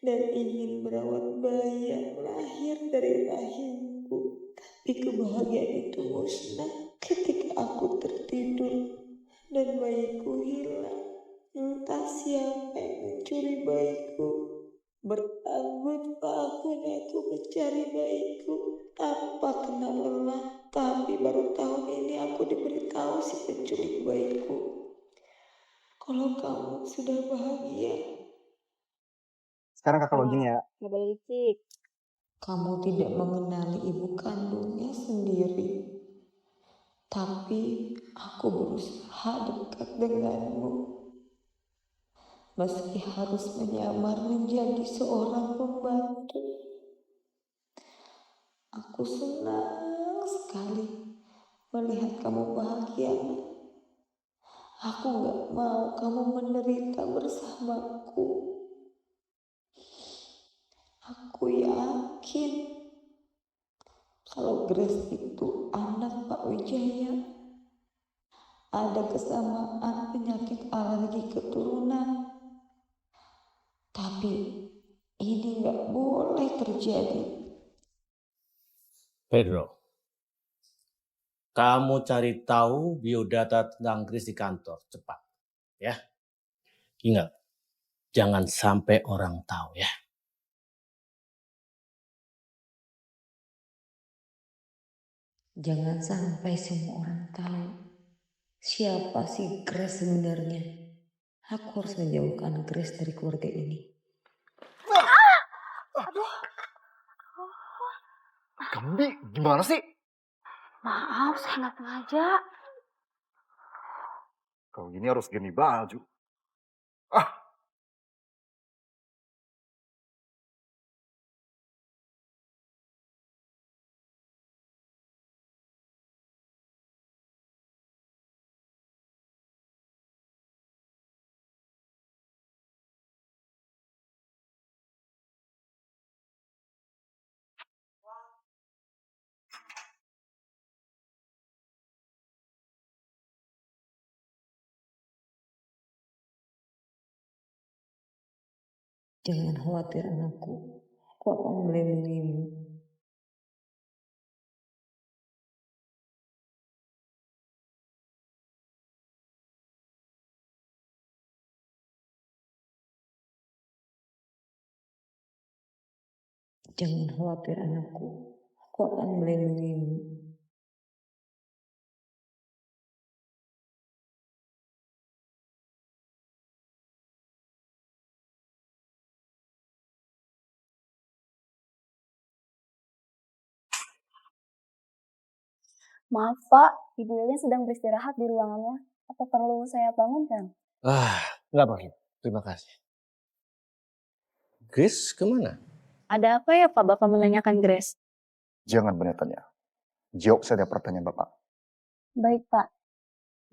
dan ingin merawat bayi yang lahir dari rahimku. Tapi kebahagiaan itu musnah ketika aku tertidur dan bayiku hilang. Entah siapa yang mencuri bayiku. Bertahun-tahun aku mencari bayiku tanpa kenal lelah. Tapi baru tahun ini aku diberitahu si penculik bayiku. Kalau kamu sudah bahagia. Sekarang kakak begini ya. Nggak boleh licik. Kamu tidak mengenali ibu kandungnya sendiri. Tapi aku berusaha dekat denganmu. Meski harus menyamar menjadi seorang pembantu. Aku senang sekali melihat kamu bahagia. Aku gak mau kamu menderita bersamaku. Aku yakin kalau Grace itu anak Pak Wijaya, ada kesamaan penyakit alergi keturunan. Tapi ini gak boleh terjadi. Pedro, kamu cari tahu biodata tentang Grace di kantor, cepat. Ya, ingat, jangan sampai orang tahu ya. Jangan sampai semua orang tahu siapa sih Grace sebenarnya. Aku harus menjauhkan Grace dari keluarga ini. Aduh. Kamu Bi, gimana sih? Maaf, saya nggak sengaja. Kalau gini harus ganti baju. Jangan khawatir anakku, aku akan melindungimu. Jangan khawatir anakku, aku akan melindungimu. Maaf Pak, Ibu Lilin sedang beristirahat di ruangannya. Apa perlu saya bangunkan? Nggak perlu. Terima kasih. Grace kemana? Ada apa ya Pak Bapak menanyakan Grace? Jangan bertanya. Jawab saja pertanyaan Bapak. Baik Pak.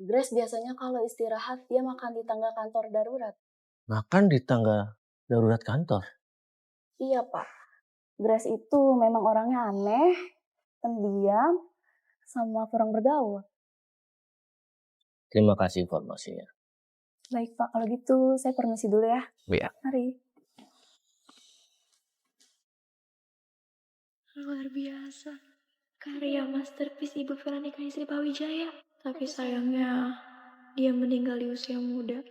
Grace biasanya kalau istirahat dia makan di tangga kantor darurat. Makan di tangga darurat kantor. Iya Pak. Grace itu memang orangnya aneh, pendiam, sama kurang bergaul. Terima kasih informasinya. Baik Pak, kalau gitu saya permisi dulu ya. Iya. Mari. Luar biasa. Karya masterpiece Ibu Veronica istri Pak Wijaya. Tapi sayangnya dia meninggal di usia muda.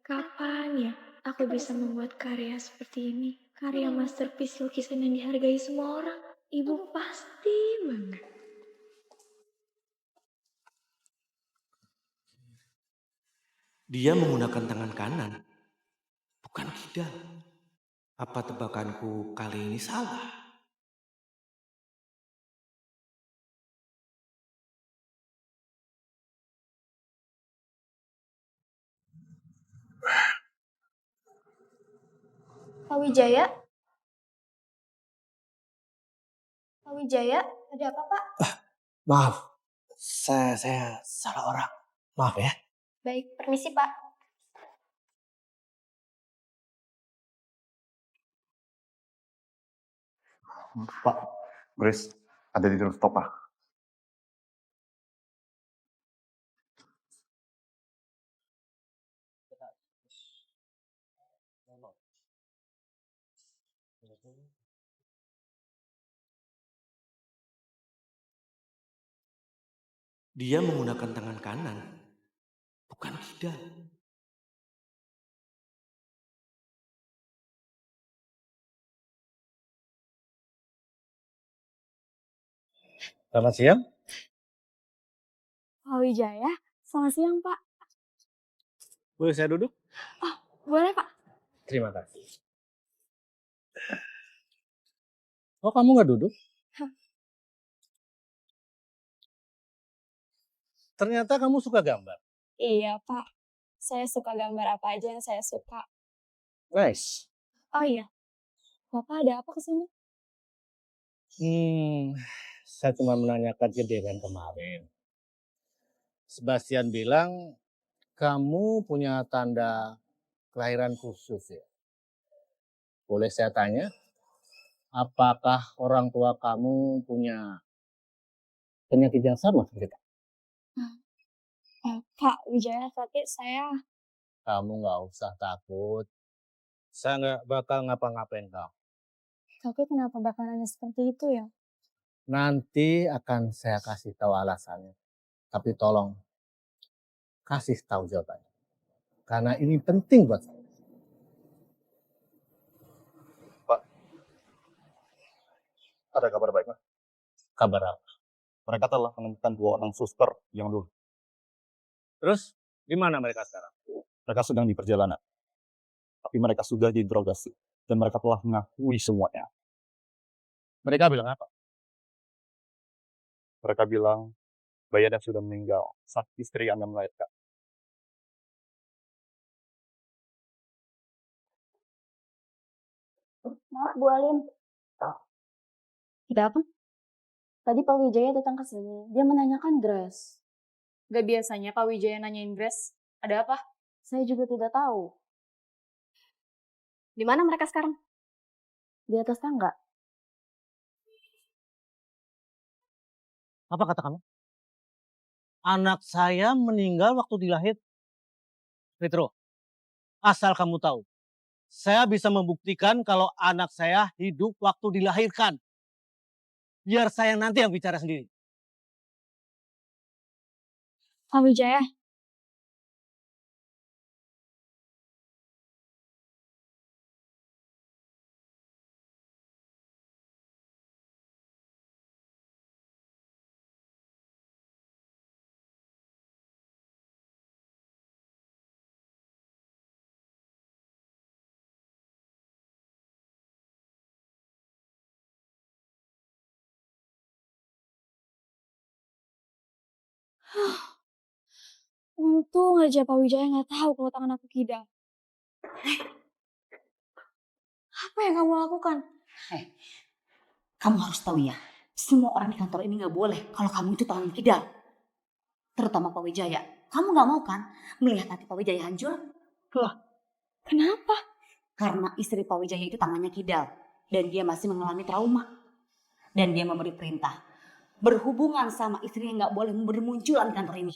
Kapan ya aku bisa membuat karya seperti ini? Karya masterpiece lukisan yang dihargai semua orang. Ibu pasti bangga. Dia menggunakan tangan kanan, bukan kidal. Apa tebakanku kali ini salah? Pak Wijaya? Pak Wijaya, ada apa Pak? Maaf, saya salah orang. Maaf ya. Baik, permisi Pak. Pak, Grace ada di rooftop Pak. Dia menggunakan tangan kanan, bukan kidal. Selamat siang. Pak Wijaya, selamat siang Pak. Boleh saya duduk? Oh, boleh Pak. Terima kasih. Oh, kamu nggak duduk? Ternyata kamu suka gambar. Iya Pak, saya suka gambar apa aja yang saya suka. Nice. Oh iya, Bapak ada apa kesini? Saya cuma menanyakan kejadian kemarin. Sebastian bilang kamu punya tanda kelahiran khusus ya. Boleh saya tanya, apakah orang tua kamu punya penyakit yang sama seperti kita? Pak Wijaya, tapi saya... Kamu nggak usah takut. Saya nggak bakal ngapa-ngapain kamu. Tapi kenapa Bapak nanya seperti itu ya? Nanti akan saya kasih tahu alasannya. Tapi tolong kasih tahu jawabannya. Karena ini penting buat saya. Pak, ada kabar baik, Pak? Kabar apa? Mereka telah menemukan 2 orang suster yang dulu. Terus, di mana mereka sekarang? Mereka sedang di perjalanan. Tapi mereka sudah diinterogasi. Dan mereka telah mengakui semuanya. Mereka bilang apa? Mereka bilang, bayi Anda sudah meninggal saat istri Anda melahirkan. Maaf Bu Alim. Ada apa? Tadi Pak Wijaya datang ke sini. Dia menanyakan Grace. Gak biasanya Pak Wijaya nanyain Grace. Ada apa? Saya juga tidak tahu. Di mana mereka sekarang? Di atas tangga. Apa kata kamu? Anak saya meninggal waktu dilahir. Petro, asal kamu tahu, saya bisa membuktikan kalau anak saya hidup waktu dilahirkan. Biar saya nanti yang bicara sendiri. Pak Wijaya, untung aja Pak Wijaya nggak tahu kalau tangan aku kidal. Apa yang kamu lakukan? Kamu harus tahu ya, semua orang di kantor ini nggak boleh kalau kamu itu tangan kidal. Terutama Pak Wijaya. Kamu nggak mau kan melihat hati Pak Wijaya hancur? Loh, kenapa? Karena istri Pak Wijaya itu tangannya kidal. Dan dia masih mengalami trauma. Dan dia memberi perintah. Berhubungan sama istrinya nggak boleh bermunculan di kantor ini.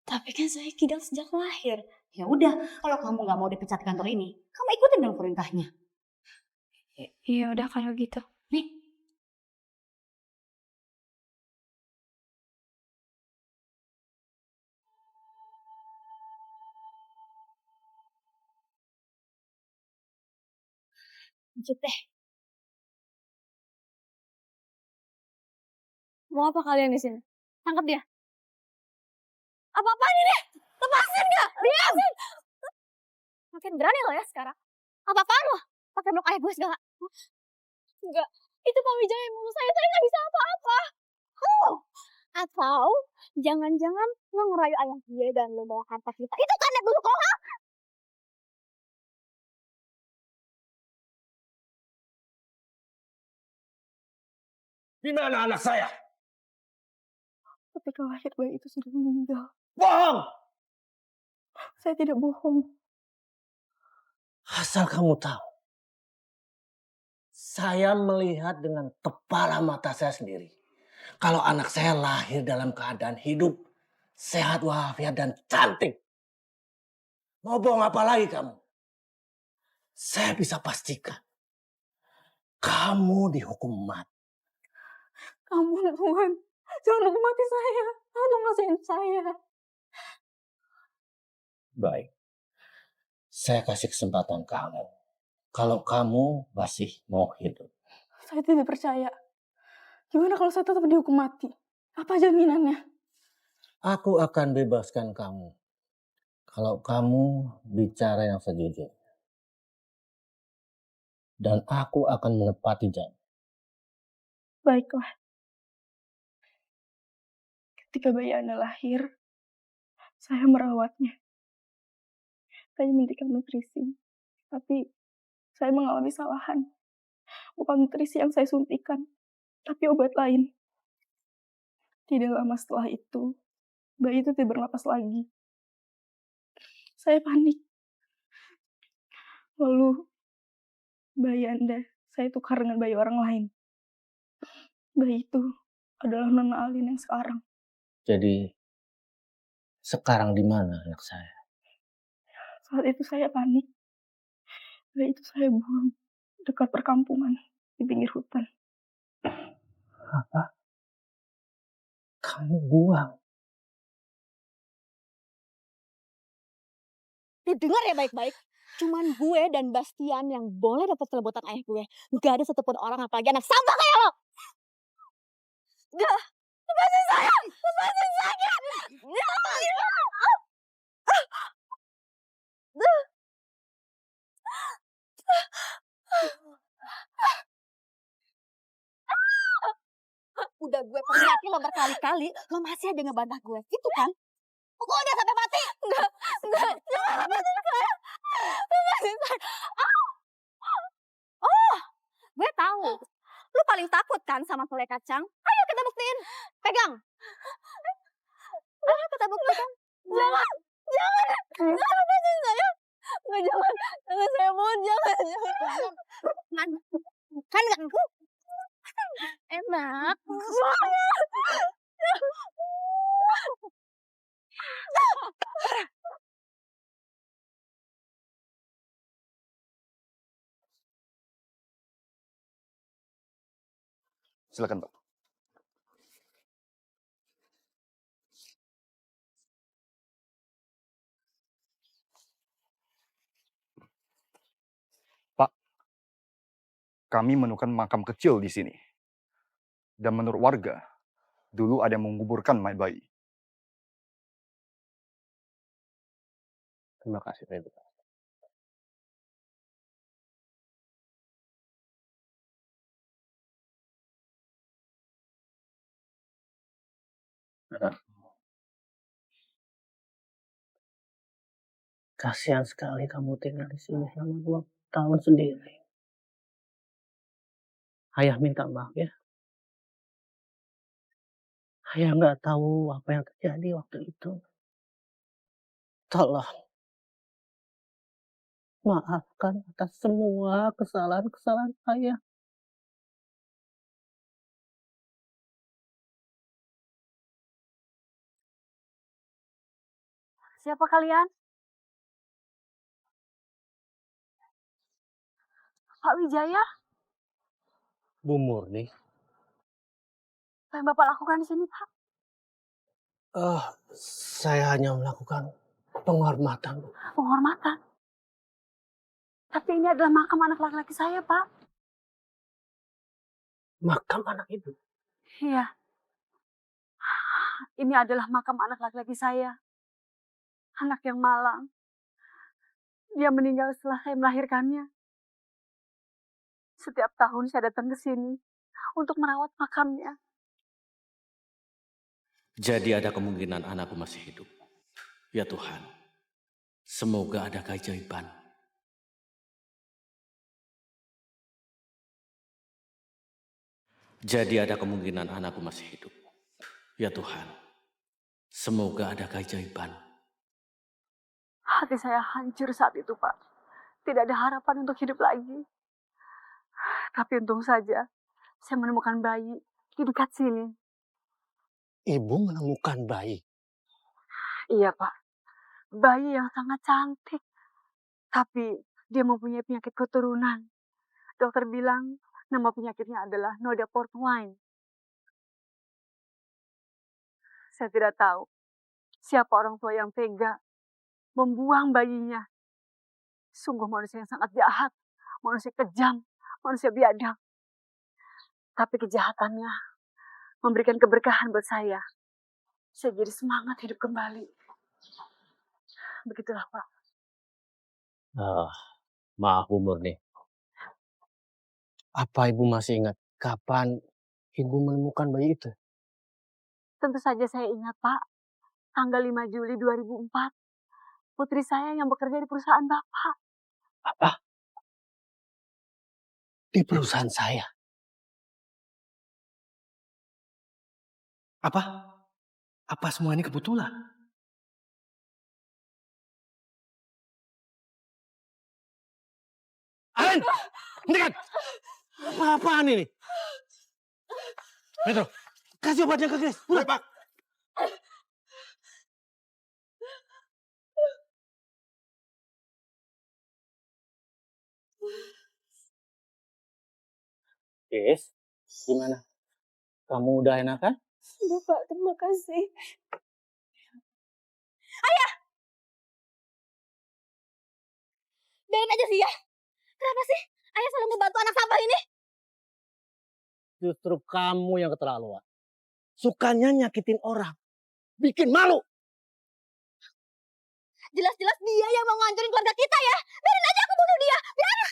Tapi kan saya kidal sejak lahir. Ya udah, kalau kamu nggak mau dipecat di kantor ini, kamu ikutin dong perintahnya. Iya udah kalau gitu. Nih. Lanjut deh. Mau apa kalian di sini? Tangkap dia. Apa-apaan ini? Lepasin gak? Lepasin! Makin berani lo ya sekarang. Apa-apaan lo? Pakai meluk ayah gue segala. Enggak, itu Pak Wijaya yang mau saya nggak bisa apa-apa. Atau jangan-jangan lo ngerayu ayah dia dan lo bawa harta kita. Itu kan dulu kok, ha? Di mana anak saya? Ketika lahir bayi itu sudah meninggal. Bohong! Saya tidak bohong. Asal kamu tahu, saya melihat dengan kepala mata saya sendiri. Kalau anak saya lahir dalam keadaan hidup, sehat walafiat dan cantik. Mau bohong apa lagi kamu? Saya bisa pastikan, kamu dihukum mati. Kamu Tuhan. Jangan hukum mati saya. Tolong kasihin saya. Baik, saya kasih kesempatan kamu. Kalau kamu masih mau hidup. Saya tidak percaya. Gimana kalau saya tetap dihukum mati? Apa jaminannya? Aku akan bebaskan kamu. Kalau kamu bicara yang sejujurnya. Dan aku akan menepati janji. Baiklah. Ketika bayi Anda lahir, saya merawatnya. Saya memberikan nutrisi. Tapi saya mengalami kesalahan. Bukan nutrisi yang saya suntikan, tapi obat lain. Tidak lama setelah itu, bayi itu tidak bernapas lagi. Saya panik. Lalu, bayi Anda, saya tukar dengan bayi orang lain. Bayi itu adalah Nona Alin yang sekarang. Jadi, sekarang di mana anak saya? Saat itu saya panik. Bayi itu saya buang dekat perkampungan di pinggir hutan. Apa? Kamu buang? Dengar ya baik-baik. Cuman gue dan Bastian yang boleh dapat selebutan ayah gue. Gak ada satupun orang apalagi anak sampah kayak lo. Lepasin saya! Lepasin saya! Udah gue peringatin lo berkali-kali, lo masih aja ngebantah gue. Gitu kan? Gue udah sampai mati. Enggak. Jangan lepasin saya. Lepasin saya. Oh, gue tahu. Lu paling takut kan sama selai kacang? Ayo kita buktiin. Pegang. Ayo kita buktiin. Jangan. Jangan lepasin saya. Nggak, jangan saya mohon. Jangan. Kan nggak. Enak. Silakan, Pak. Pak, kami menemukan makam kecil di sini. Dan menurut warga, dulu ada yang menguburkan mayat bayi. Terima kasih, Pedro. Kasihan sekali kamu tinggal di sini selama 2 tahun sendiri. Ayah minta maaf ya. Ayah nggak tahu apa yang terjadi waktu itu. Tolong maafkan atas semua kesalahan-kesalahan ayah. Siapa kalian? Pak Wijaya? Bu Murni, Apa yang Bapak lakukan di sini, Pak? saya hanya melakukan penghormatan. Penghormatan. Tapi ini adalah makam anak laki-laki saya, Pak. Makam anak ibu? Iya. Ini adalah makam anak laki-laki saya. Anak yang malang. Dia meninggal setelah saya melahirkannya. Setiap tahun saya datang ke sini untuk merawat makamnya. Jadi ada kemungkinan anakku masih hidup. Ya Tuhan, semoga ada keajaiban. Jadi ada kemungkinan anakku masih hidup. Ya Tuhan, semoga ada keajaiban. Hati saya hancur saat itu, Pak. Tidak ada harapan untuk hidup lagi. Tapi untung saja, saya menemukan bayi di dekat sini. Ibu menemukan bayi? Iya, Pak. Bayi yang sangat cantik. Tapi dia mempunyai penyakit keturunan. Dokter bilang nama penyakitnya adalah noda port wine. Saya tidak tahu siapa orang tua yang tega membuang bayinya. Sungguh manusia yang sangat jahat, manusia kejam, manusia biadab. Tapi kejahatannya memberikan keberkahan buat saya. Saya jadi semangat hidup kembali. Begitulah, Pak. Maaf Bu Murni. Apa Ibu masih ingat kapan Ibu menemukan bayi itu? Tentu saja saya ingat, Pak. Tanggal 5 Juli 2004. Putri saya yang bekerja di perusahaan Bapak. Apa? Di perusahaan saya? Apa? Apa semua ini kebetulan? Alen! Hentikan! Apa-apaan ini? Petro, kasih obatnya ke Grace. Baik, Pak. Grace, gimana? Kamu udah enakan? Sudah Pak, terima kasih. Ayah! Biarin aja sih ya. Kenapa sih ayah selalu membantu anak sampah ini? Justru kamu yang keterlaluan. Sukanya nyakitin orang. Bikin malu. Jelas-jelas dia yang mau ngancurin keluarga kita ya. Biarin aja aku bunuh dia. Biarin.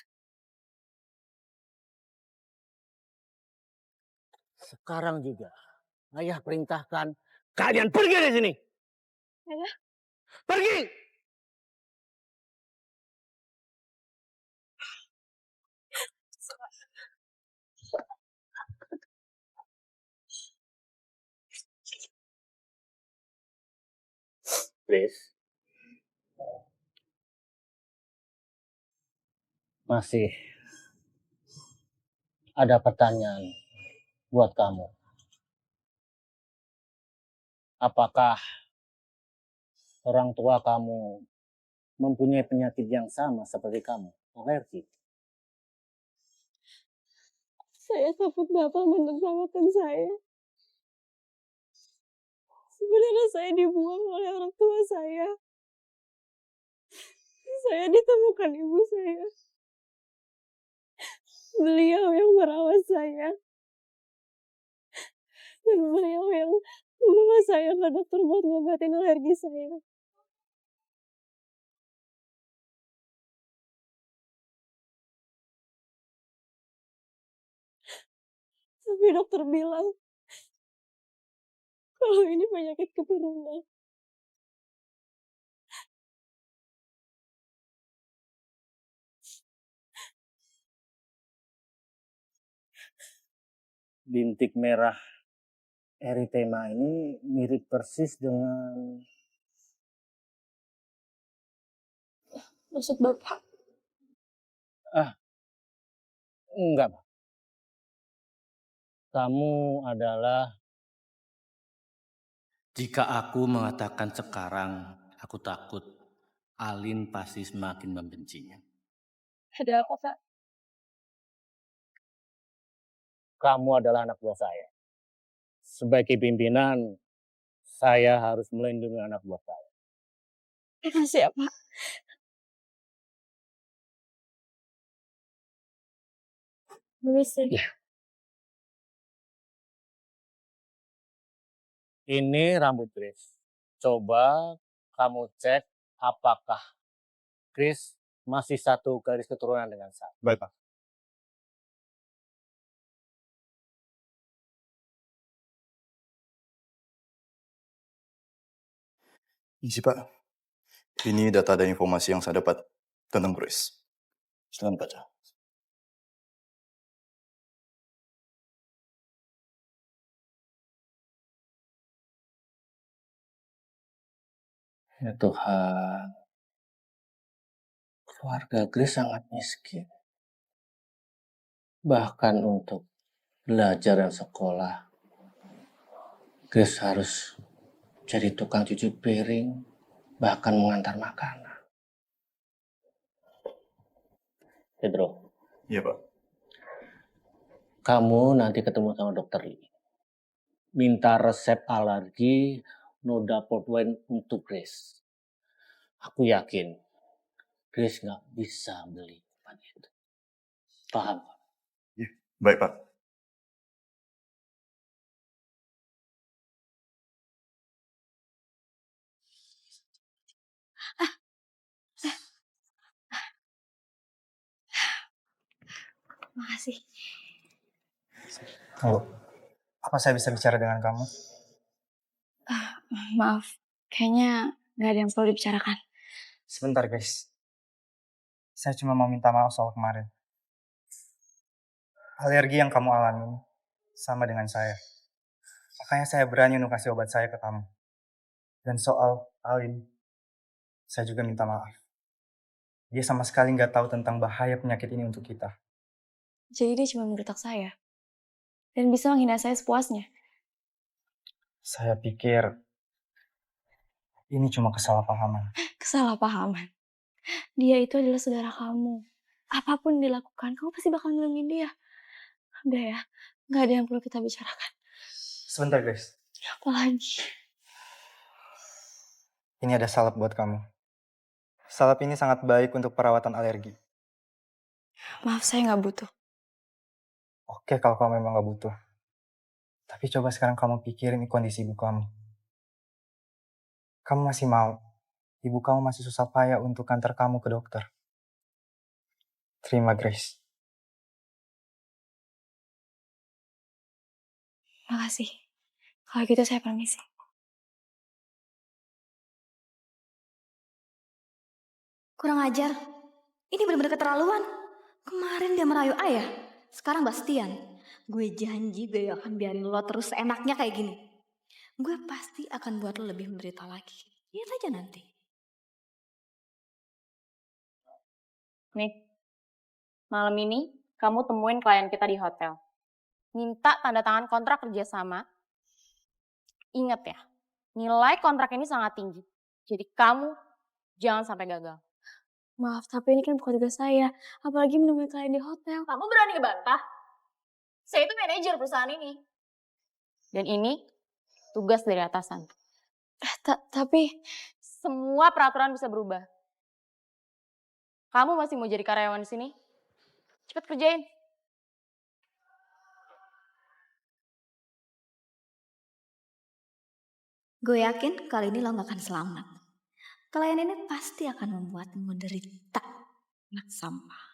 Sekarang juga, ayah perintahkan kalian pergi dari sini. Ayah? Pergi! Grace. Masih ada pertanyaan buat kamu. Apakah orang tua kamu mempunyai penyakit yang sama seperti kamu? Alergi? Saya takut Bapak menertawakan saya. Sebenarnya saya dibuang oleh orang tua saya. Saya ditemukan ibu saya. Beliau yang merawat saya. Dan beliau yang membawa saya ke dokter buat ngobatin alergi saya. Tapi dokter bilang kalau ini penyakit keturunan. Bintik merah eritema ini mirip persis dengan... Maksud Bapak? Enggak, Pak. Kamu adalah... Jika aku mengatakan sekarang, aku takut Alin pasti semakin membencinya. Ada apa, Kak? Kamu adalah anak buah saya. Sebagai pimpinan, saya harus melindungi anak buah saya. Makasih ya, Pak. Permisi. Ya. Ini rambut Grace. Coba kamu cek apakah Grace masih satu garis keturunan dengan saya. Baik, Pak. Isi, Pak. Ini data dan informasi yang saya dapat tentang Grace. Silakan baca. Ya Tuhan, keluarga Grace sangat miskin. Bahkan untuk belajar dan sekolah, Grace harus jadi tukang cuci piring, bahkan mengantar makanan. Pedro. Iya, Pak. Kamu nanti ketemu sama dokter Lee. minta resep alergi Nodapoint untuk Grace. Aku yakin Grace nggak bisa beli obat itu. Paham? Baik, Pak. Makasih. Halo, apa saya bisa bicara dengan kamu? Maaf, kayaknya nggak ada yang perlu dibicarakan. Sebentar guys, saya cuma mau minta maaf soal kemarin. Alergi yang kamu alami sama dengan saya. Makanya saya berani untuk kasih obat saya ke kamu. Dan soal Alin, saya juga minta maaf. Dia sama sekali nggak tahu tentang bahaya penyakit ini untuk kita. Jadi dia cuma memberitahu saya. Dan bisa menghina saya sepuasnya. Saya pikir ini cuma kesalahpahaman. Kesalahpahaman. Dia itu adalah saudara kamu. Apapun yang dilakukan, kamu pasti bakal ngelengin dia. Udah ya, nggak ada yang perlu kita bicarakan. Sebentar guys, Apalagi? ini ada salep buat kamu. Salep ini sangat baik untuk perawatan alergi. Maaf, saya nggak butuh. Oke kalau kamu memang nggak butuh. Tapi coba sekarang kamu pikirin kondisi ibu kamu. Kamu masih mau? Ibu kamu masih susah payah untuk antar kamu ke dokter. Terima Grace. Makasih. Kalau gitu saya permisi. Kurang ajar. Ini benar-benar keterlaluan. Kemarin dia merayu ayah. Sekarang Bastian. Gue janji gue gak akan biarin lo terus enaknya kayak gini. Gue pasti akan buat lo lebih menderita lagi. Lihat aja nanti. Nih, malam ini kamu temuin klien kita di hotel. Minta tanda tangan kontrak kerjasama. Ingat ya, nilai kontrak ini sangat tinggi. Jadi kamu jangan sampai gagal. Maaf, tapi ini kan bukan tugas saya. Apalagi menemui klien di hotel. Kamu berani ngebantah? Saya itu manajer perusahaan ini. Dan ini tugas dari atasan. Tapi semua peraturan bisa berubah. Kamu masih mau jadi karyawan di sini? Cepet kerjain. Gue yakin kali ini lo gak akan selamat. Klien ini pasti akan membuatmu menderita. Anak sampah.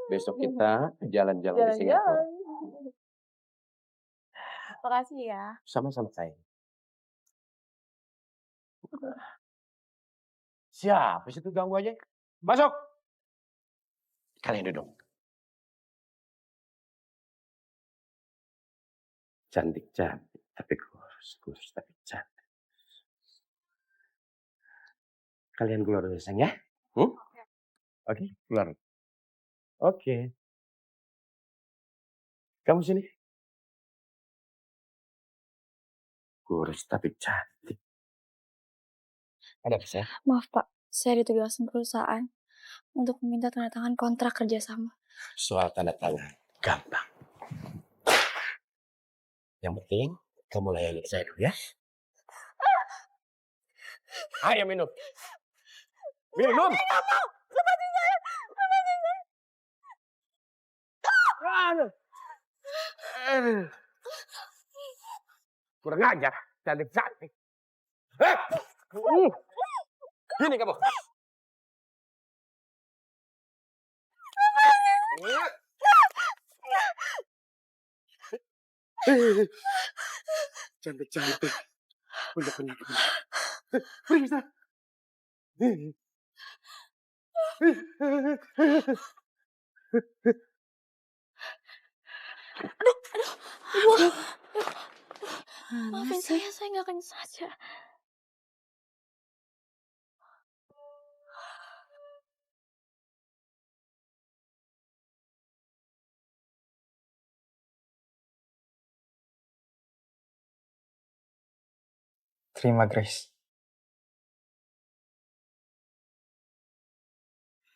Besok kita jalan-jalan di Singapura. Makasih ya. Sama-sama sayang. Siapa sih itu ganggu aja? Masuk! Kalian duduk. Cantik-cantik, tapi kurus tapi cantik. Kalian keluar dulu sayang ya? Oke, keluar. Oke. Kamu sini. Kurus tapi cantik. Ada apa sayang? maaf Pak, saya ditugasin perusahaan untuk meminta tanda tangan kontrak kerjasama. Soal tanda tangan, gampang. Yang penting, kamu layani saya dulu ya. Ayo minum. Minum! Saya gak mau! Lepasin saya! Lepasin saya! Kurang ajar, cantik-cantik. Gini kamu. Cantik-cantik. Punya penyakit. Pergi sana. Aduh. Maafin saya nggak akan sengaja. Terima Grace.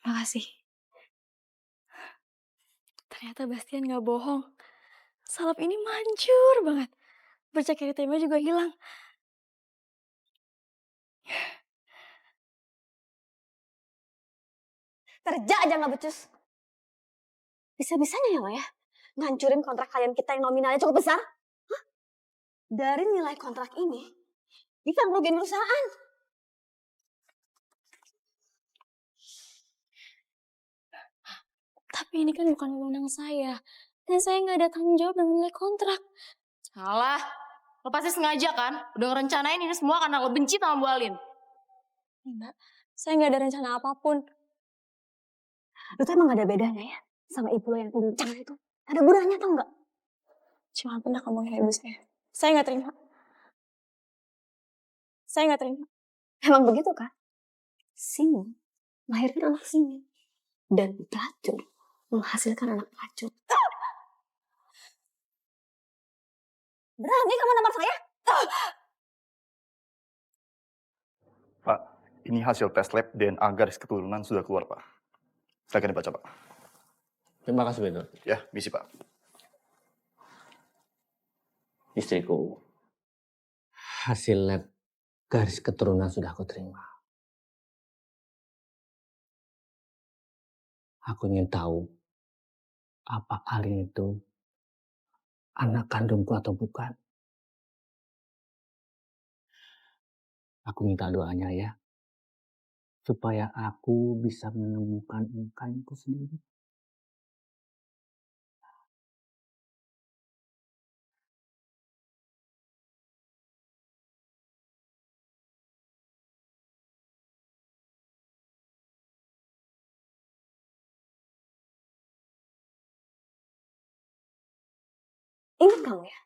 Makasih. Ternyata Bastian gak bohong. Salep ini manjur banget. Bercak keritemnya juga hilang. Kerja aja nggak becus. Bisa-bisanya ya lo ya ngancurin kontrak klien kita yang nominalnya cukup besar. Hah? Dari nilai kontrak ini bisa ngerugiin perusahaan. Tapi ini kan bukan wewenang saya. Dan saya nggak ada tanggung jawab dengan nilai kontrak. Salah. Lo pasti sengaja kan? Udah ngerencanain ini semua karena lo benci sama Bu Alin. Mbak, saya nggak ada rencana apapun. Lu tuh emang gak ada bedanya ya sama ibu lo yang kencang itu. Ada gunanya tau nggak? Cuma pernah ngomongin ibu saya. Saya nggak terima. Saya nggak terima. Emang begitu kan? Sini melahirkan anak sini. Dan pelacur menghasilkan anak pelacur. Berani kamu nampar saya? Pak, ini hasil tes lab DNA garis keturunan sudah keluar, Pak. Silakan dibaca, Pak. Terima kasih, Pedro. Ya, misi, Pak. Istriku, hasil lab garis keturunan sudah aku terima. Aku ingin tahu, apa Alin itu anak kandungku atau bukan. Aku minta doanya ya, supaya aku bisa menemukan engkau sendiri. Ingat kamu ya,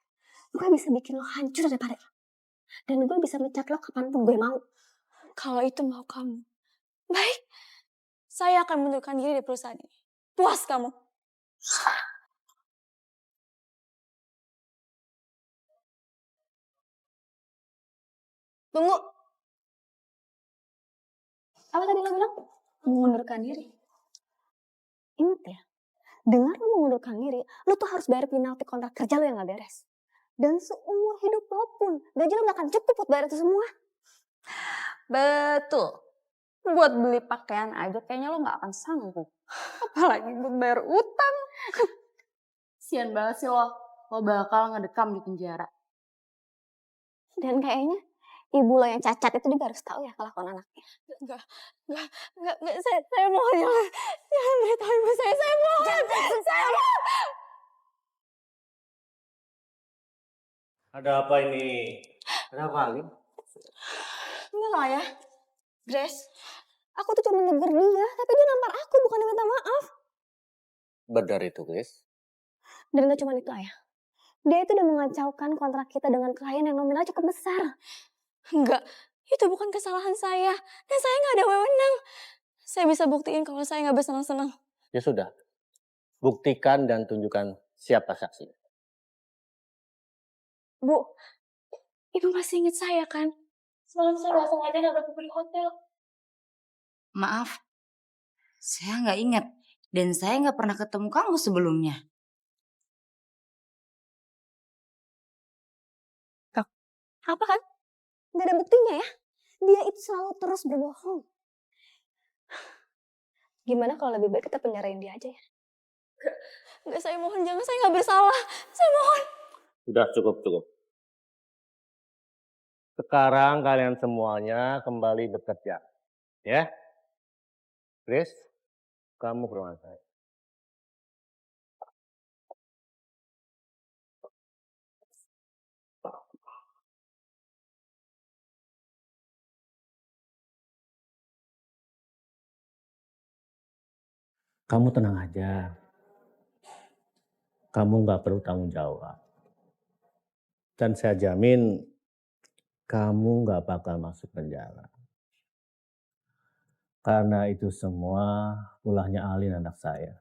gue bisa bikin lo hancur daripada dan gue bisa mecat lo kapanpun gue mau. Kalau itu mau kamu, baik. Saya akan mundurkan diri dari perusahaan ini. Puas kamu. Tunggu. Apa tadi lo bilang? Mengundurkan diri. Ingat ya, dengar lo mengundurkan diri, lo tuh harus bayar penalti kontrak kerja lo yang gak beres. Dan seumur hidup lo pun, gaji lo gak akan cukup buat bayar itu semua. Betul. Buat beli pakaian aja kayaknya lo gak akan sanggup. Apalagi buat bayar utang. Sian banget sih lo. Lo bakal ngedekam di penjara. Dan kayaknya ibu lo yang cacat itu juga harus tahu ya kelakuan anaknya. Enggak, saya mohon jangan beritahu ibu saya mohon. Saya mohon. Ada apa ini? Ada apa, Alin? Enggak lah ya, Grace. Aku tuh cuma negur dia, tapi dia nampar aku, bukan minta maaf. Benar itu, Grace. Dan gak cuma itu, Ayah. Dia itu udah mengacaukan kontrak kita dengan klien yang nominal cukup besar. Enggak, itu bukan kesalahan saya. Dan saya gak ada wewenang. Saya bisa buktiin kalau saya gak bersenang-senang. Ya sudah, buktikan dan tunjukkan siapa saksi. Bu, ibu masih ingat saya kan? Semalam saya gak sengaja nabrak ibu di hotel. Maaf, saya nggak ingat dan saya nggak pernah ketemu kamu sebelumnya. Apa kan? Gak ada buktinya ya. Dia itu selalu terus berbohong. Gimana kalau lebih baik kita penjarain dia aja ya? Enggak, saya mohon jangan, saya gak bersalah. Saya mohon. Sudah cukup. Sekarang kalian semuanya kembali bekerja. Ya? Grace, kamu ke ruangan saya. Kamu tenang aja. Kamu nggak perlu tanggung jawab. Dan saya jamin kamu nggak bakal masuk penjara. Karena itu semua ulahnya Alin anak saya.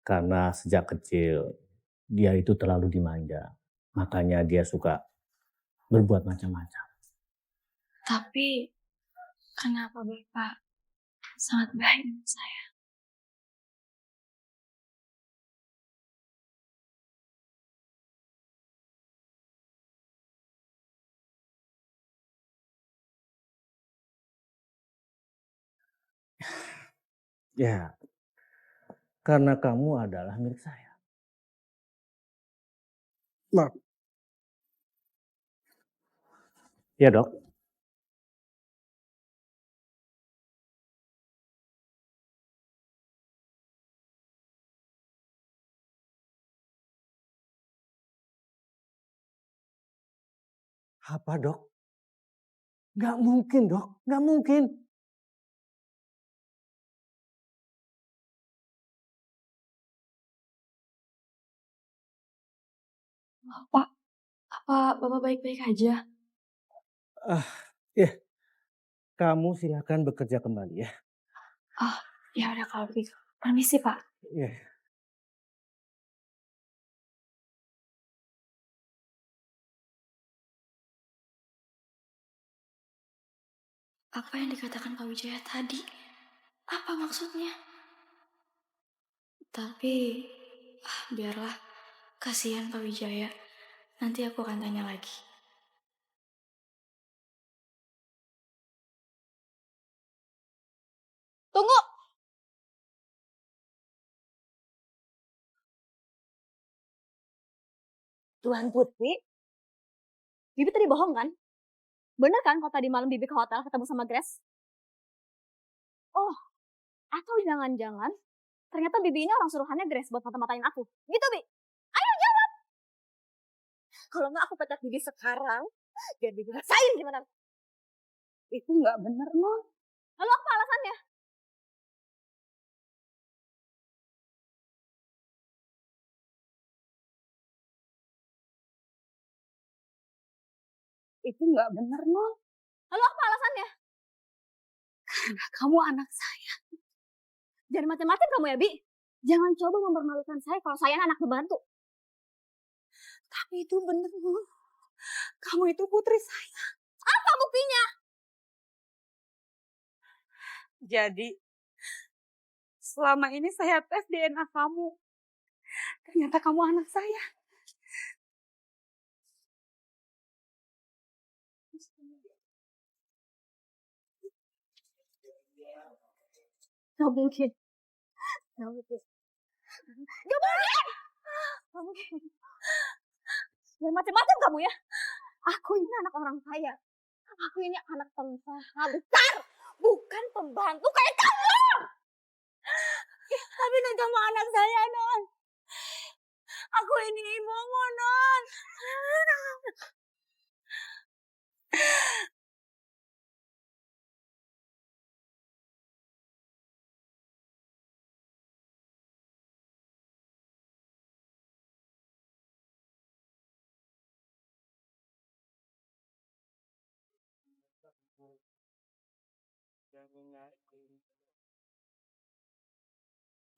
Karena sejak kecil dia itu terlalu dimanja. Makanya dia suka berbuat macam-macam. Tapi kenapa Bapak sangat baik dengan saya? Ya, karena kamu adalah milik saya. Maaf. Ya dok. Apa dok? Nggak mungkin dok, nggak mungkin. Pak, apa Bapak baik-baik aja? Ya, kamu silakan bekerja kembali ya. Oh, ya udah kalau begitu. Permisi Pak. Ya. Apa yang dikatakan Pak Wijaya tadi? Apa maksudnya? Tapi, biarlah. Kasihan Pak Wijaya. Nanti aku akan tanya lagi. Tunggu! Tuan Putri, Bibi tadi bohong kan? Bener kan kalau tadi malam Bibi ke hotel ketemu sama Grace? Oh, atau jangan-jangan ternyata Bibi ini orang suruhannya Grace buat mata-matain aku. Gitu, Bi? Ayo jawab! Kalau nggak aku pecat Bibi sekarang, biar Bibi rasain gimana. Itu nggak bener, Non. Lalu apa alasannya? Itu nggak bener, Non. Lalu apa alasannya? Karena kamu anak saya. Jangan macam-macam kamu ya, Bi. Jangan coba mempermalukan saya kalau saya anak pembantu. Tapi itu bener, Non. Kamu itu putri saya. Apa buktinya? Jadi, selama ini saya tes DNA kamu. Ternyata kamu anak saya. Gak mungkin. Gak mungkin. Gak mungkin! Gak mungkin. Jangan macam-macam kamu ya. Aku ini anak orang kaya. Aku ini anak pengusaha besar. Bukan pembantu kayak kamu. Tapi Non, kamu anak saya, Non. Aku ini ibumu, Non.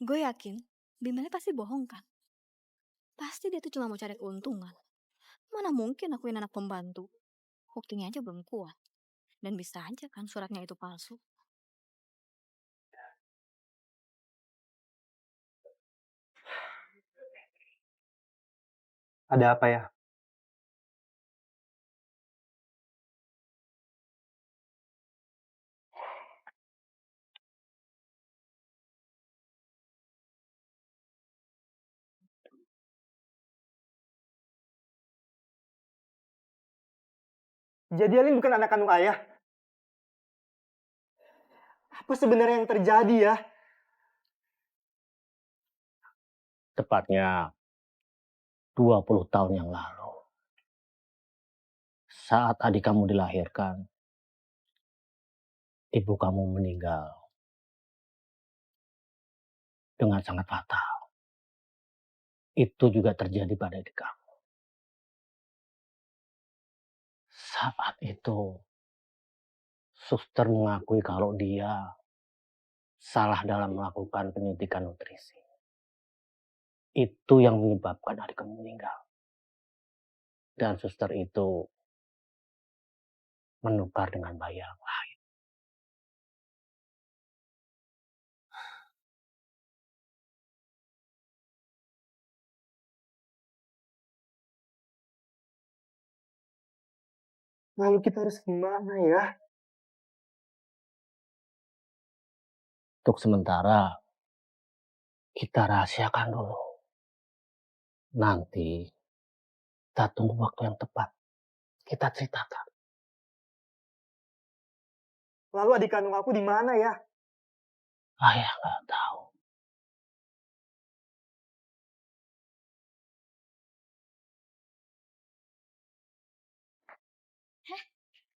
Gue yakin Bimelnya pasti bohong kan. Pasti dia tuh cuma mau cari keuntungan. Mana mungkin aku ini anak pembantu. Buktinya aja belum kuat. Dan bisa aja kan suratnya itu palsu. Ada apa ya? Jadi Alin bukan anak kandung ayah? Apa sebenarnya yang terjadi ya? Tepatnya 20 tahun yang lalu. Saat adik kamu dilahirkan, ibu kamu meninggal dengan sangat fatal. Itu juga terjadi pada adik kamu. Saat itu, suster mengakui kalau dia salah dalam melakukan penyuntikan nutrisi. Itu yang menyebabkan adik kamu meninggal. Dan suster itu menukar dengan bayi yang lain. Lalu kita harus gimana ya? Untuk sementara, kita rahasiakan dulu. Nanti, kita tunggu waktu yang tepat. Kita ceritakan. Lalu adik kandung aku di mana ya? Ayah nggak tahu.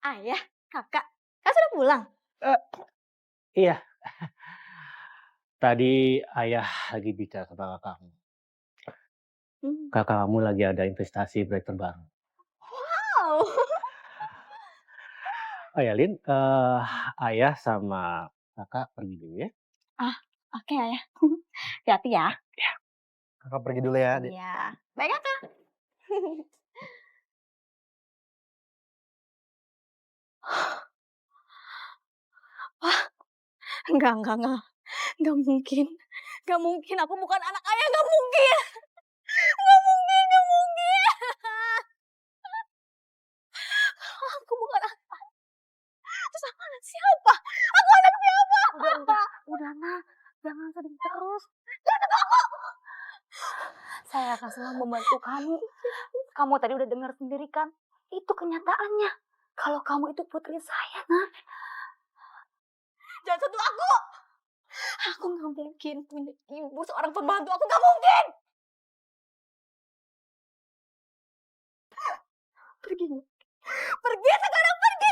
Ayah, kakak sudah pulang? Iya. Tadi ayah lagi bicara sama kakakmu. Kakak kamu lagi ada investasi proyek terbaru. Wow. Oh ya, Lin, ayah sama kakak pergi dulu ya. Oke ayah. Hati-hati ya. Kakak pergi dulu ya, adik. Iya. Baik kakak. Wah, enggak mungkin. Enggak mungkin, aku bukan anak ayah, enggak mungkin. Enggak mungkin. Aku bukan anak ayah. Terus aku anak siapa? Aku anak siapa? Udah nak, jangan sedih terus. Saya akan selalu membantu kamu. Kamu tadi udah dengar sendiri kan? Itu kenyataannya. Kalau kamu itu putri saya, nak. Jangan sentuh aku. Aku nggak mungkin punya ibu seorang pembantu. Aku nggak mungkin. Pergi. Pergi sekarang, pergi.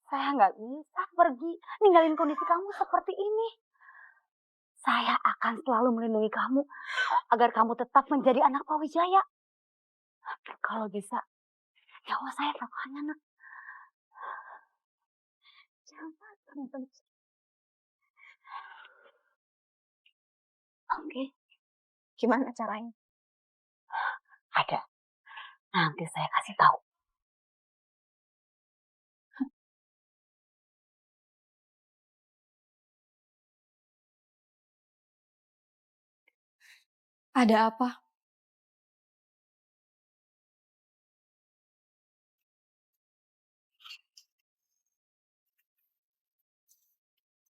Saya nggak bisa pergi ninggalin kondisi kamu seperti ini. Saya akan selalu melindungi kamu agar kamu tetap menjadi anak Pak Wijaya. Kalau bisa, nyawa saya taruhannya, nak. Jangan. Oke. Gimana caranya? Ada. Nanti saya kasih tahu. Ada apa?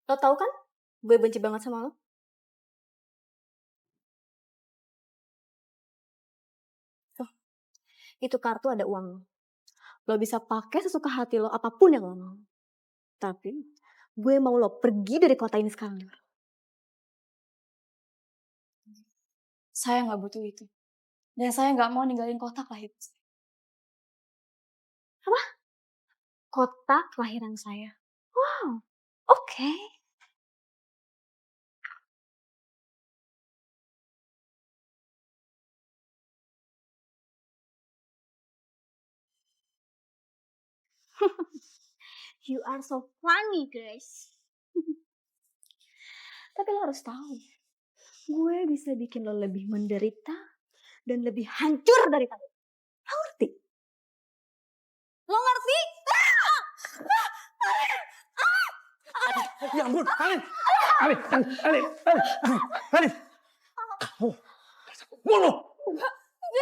Lo tahu kan? Gue benci banget sama lo. Tuh, itu kartu ada uang lo. Lo bisa pakai sesuka hati lo, apapun yang lo mau. Tapi, gue mau lo pergi dari kota ini sekarang. Saya nggak butuh itu. Dan saya nggak mau ninggalin kota kelahiran saya. Apa? Kota kelahiran saya. Wow, oke. You are so funny, guys. Tapi lo harus tahu, gue bisa bikin lo lebih menderita dan lebih hancur dari tadi. Lo ngerti? Lo ngerti? Ya ampun, Alin. Kamu bunuh. Enggak,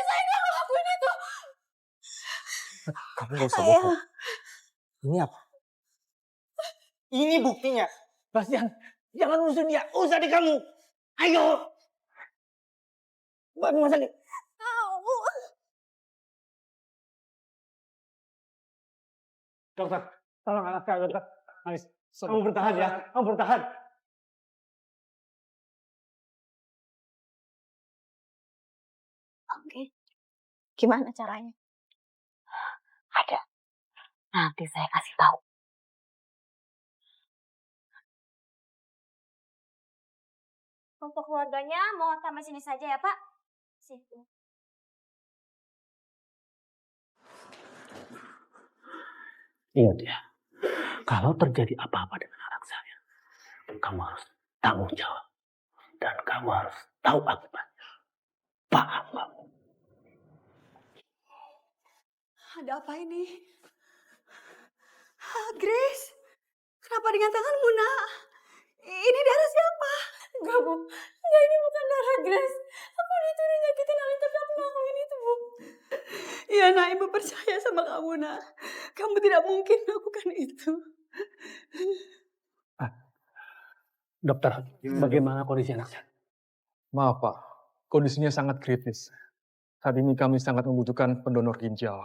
saya nggak ngelakuin itu. Kamu gak usah bohong. Ini apa? Ini buktinya. Bastian, jangan urusin dia. Usah di kamu. Ayo. Bawa rumah sakit. Dokter, tolong anak saya, dokter. Anis, kamu bertahan ya. Kamu bertahan. Oke. Gimana caranya? Ada. Nanti saya kasih tahu. Untuk keluarganya mau sampai sini saja ya, Pak. Sini. Ingat ya, kalau terjadi apa-apa dengan anak saya, kamu harus tanggung jawab. Dan kamu harus tahu akibatnya. Paham kamu? Ada apa ini? Grace, kenapa dengan tanganmu, nak? Ini darah siapa? Enggak, Bu. Enggak, ini bukan darah Grace. Aku itu udah nyakitin Alin, tapi aku ngelakuin itu, Bu. Iya, nak. Ibu percaya sama kamu, nak. Kamu tidak mungkin melakukan itu. Dokter, bagaimana kondisi anak saya? Maaf Pak, kondisinya sangat kritis. Saat ini kami sangat membutuhkan pendonor ginjal.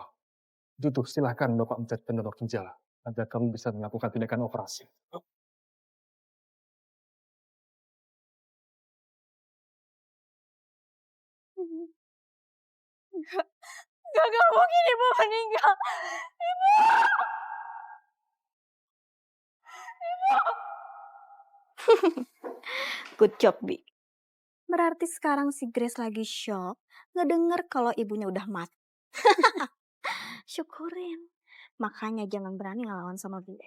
Itu tuh, silahkan Bapak mencari pendonor ginjal agar kami bisa melakukan tindakan operasi. Enggak mungkin ibu meninggal. Ibu! Ibu! Good job, Bi. Berarti sekarang si Grace lagi shock ngedenger kalau ibunya udah mati. Syukurin. Makanya jangan berani ngelawan sama gue.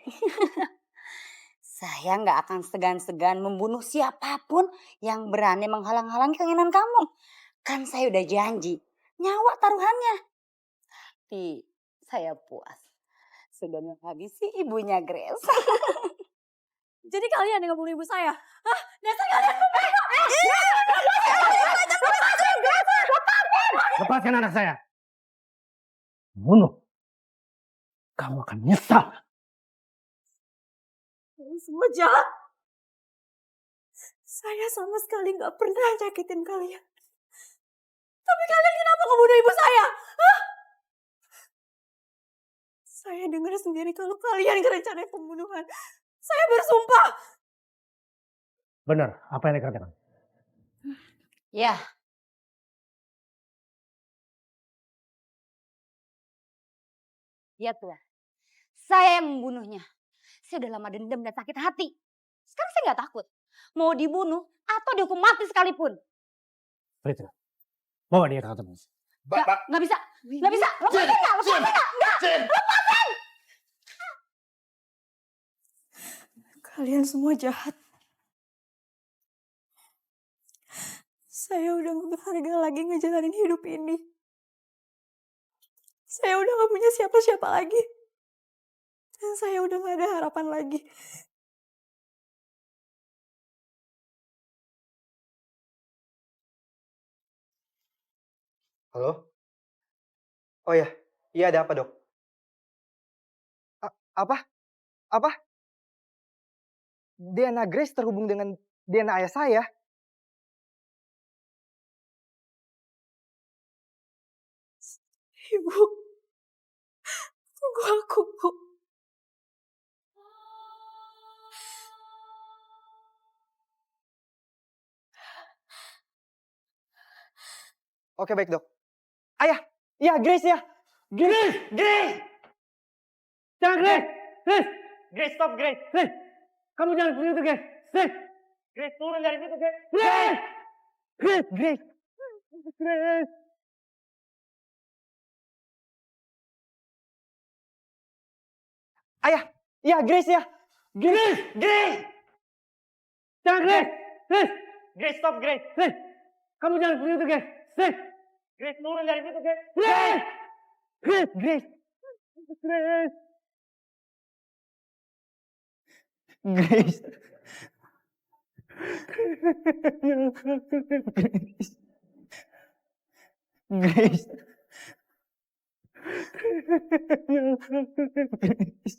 Saya nggak akan segan-segan membunuh siapapun yang berani menghalang-halangi keinginan kamu. Kan saya udah janji, nyawa taruhannya. Tapi saya puas. Sudah menghabisi ibunya Grace. Jadi kalian yang ngebunuh ibu saya? Hah? Dasar kalian pembunuh! Lepaskan anak saya. Bunuh. Kamu akan nyesal. Kalian semua jahat. Saya sama sekali nggak pernah nyakitin kalian. Tapi kalian kenapa ngebunuh ibu saya? Hah? Saya dengar sendiri kalau kalian ngerencanain pembunuhan. Saya bersumpah. Benar, apa yang dikatakan? Ya. Ya Tuhan, saya yang membunuhnya. Saya udah lama dendam dan sakit hati. Sekarang saya nggak takut. Mau dibunuh atau dihukum mati sekalipun. Fitri, bawa dia ke kantor polisi. Nggak bisa. Nggak bisa. Lepasin nggak? Lepasin nggak? Lepasin! Kalian semua jahat. Saya udah gak berharga lagi ngejalanin hidup ini. Saya udah gak punya siapa-siapa lagi. Dan saya udah gak ada harapan lagi. Halo? Oh ya, iya ada apa dok? Apa? Apa? DNA Grace terhubung dengan DNA ayah saya? Ibu, tunggu aku, Bu. Oke baik dok. Ayah, iya Grace ya. Grace! Grace! Jangan Grace! Grace! Grace stop Grace! Grace! Kamu jangan seperti itu Grace! Grace! Grace turun dari situ Grace! Grace! Grace! Grace! Grace! Ayah, iya Grace ya. Grace! Grace! Jangan Grace! Grace! Grace stop Grace! Grace! Kamu jangan seperti itu Grace! Grace! Grace turun dari situ Grace! Grace! Grace! Grace! Grace! Grace. Grace. Grace.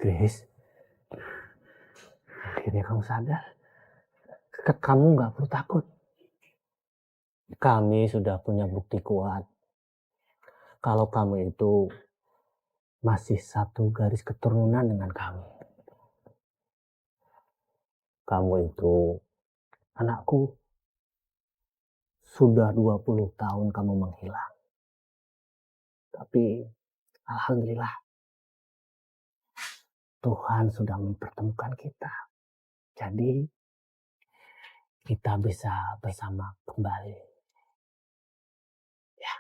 Grace, akhirnya kamu sadar. Kamu nggak perlu takut. Kami sudah punya bukti kuat. Kalau kamu itu masih satu garis keturunan dengan kami. Kamu itu anakku. Sudah 20 tahun kamu menghilang. Tapi alhamdulillah Tuhan sudah mempertemukan kita. Jadi kita bisa bersama kembali. Ya.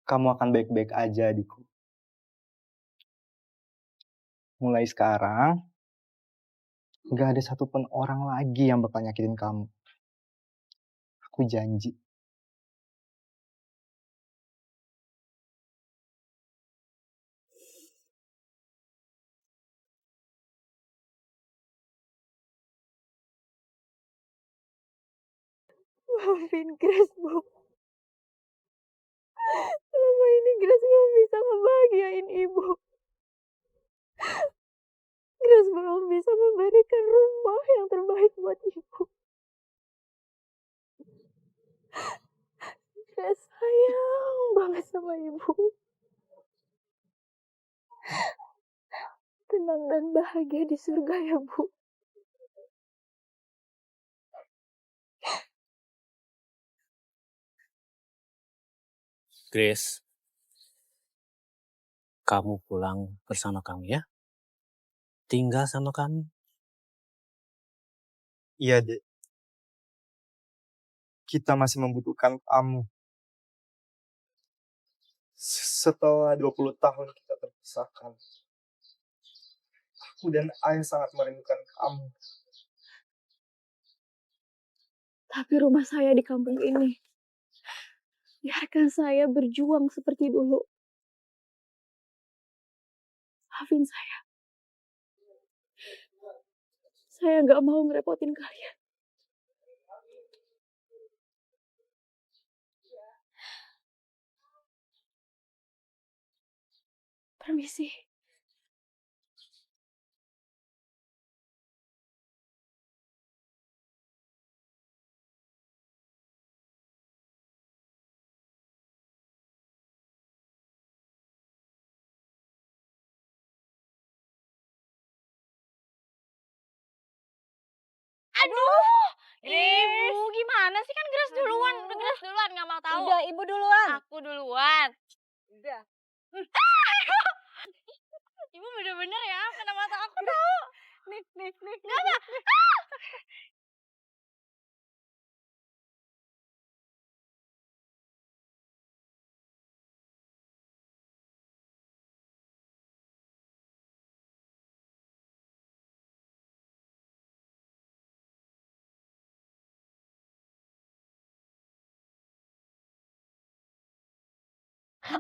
Kamu akan baik-baik aja adikku. Mulai sekarang, gak ada satupun orang lagi yang bakal nyakitin kamu. Aku janji. Maafin Grace, Bu. Selama ini Grace gak bisa ngebahagiain Ibu. Grace belum bisa memberikan rumah yang terbaik buat Ibu. Grace sayang banget sama Ibu. Tenang dan bahagia di surga ya, Bu. Grace, kamu pulang bersama kami ya. Tinggal sama kami. Iya, Dek. Kita masih membutuhkan kamu. Setelah 20 tahun kita terpisahkan, aku dan Ayah sangat merindukan kamu. Tapi rumah saya di kampung ini. Biarkan saya berjuang seperti dulu. Maafin saya. Saya gak mau ngerepotin kalian. Permisi. Aduh, Ibu gimana sih, kan Grace duluan, udah Grace duluan nggak mau tahu. Udah, Ibu duluan. Aku duluan. Udah. Ibu bener-bener ya, kena mata aku tahu. Nih. Nggak.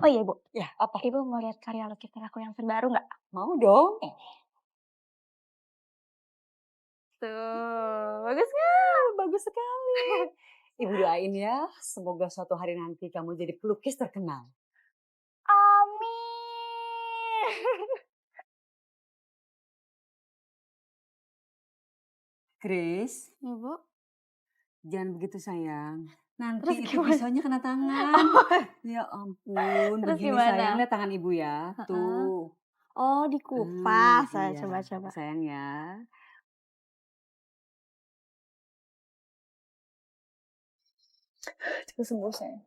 Oh iya Ibu, Ya, apa? Ibu mau lihat karya lukisan aku yang terbaru nggak? Mau dong. Tuh, bagus nggak? Bagus sekali. Ibu doain ya, semoga suatu hari nanti kamu jadi pelukis terkenal. Amin. Grace, Ibu, jangan begitu sayang. Nanti terus itu gimana? pisaunya kena tangan. Ya ampun, Terus begini gimana? sayang, lihat tangan ibu ya. Tuh. Oh, dikupas. Saya Iya, coba-coba. sayang ya. Cepet sembuh sayang.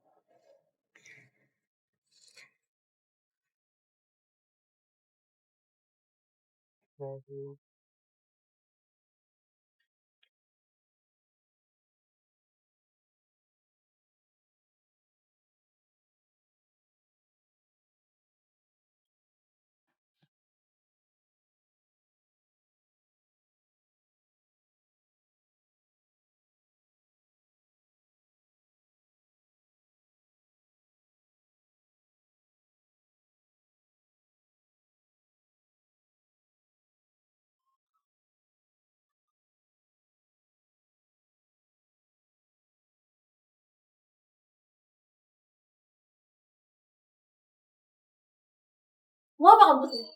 Mau apa kamu kesini?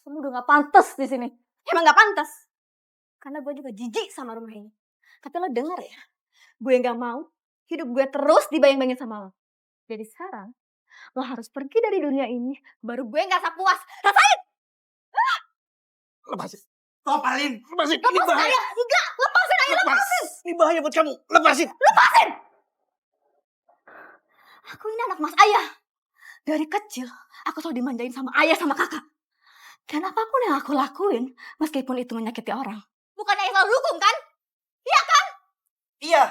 Kamu udah gak pantas di sini. Emang gak pantas. Karena gue juga jijik sama rumah ini. Tapi lo denger ya, gue gak mau hidup gue terus dibayang-bayangin sama lo. Jadi sekarang, lo harus pergi dari dunia ini, baru gue gak usah puas. Rasain! Lepasin. Topalin. Lepasin. Ini Lepasin bahaya. Ayah! Enggak! Lepasin Ayah! Lepasin! Ini bahaya buat kamu. Lepasin. Lepasin! Aku ini anak mas Ayah. Dari kecil, aku selalu dimanjain sama ayah sama kakak. Dan apapun yang aku lakuin, meskipun itu menyakiti orang. Bukan ayah selalu dukung kan? Iya kan? Iya,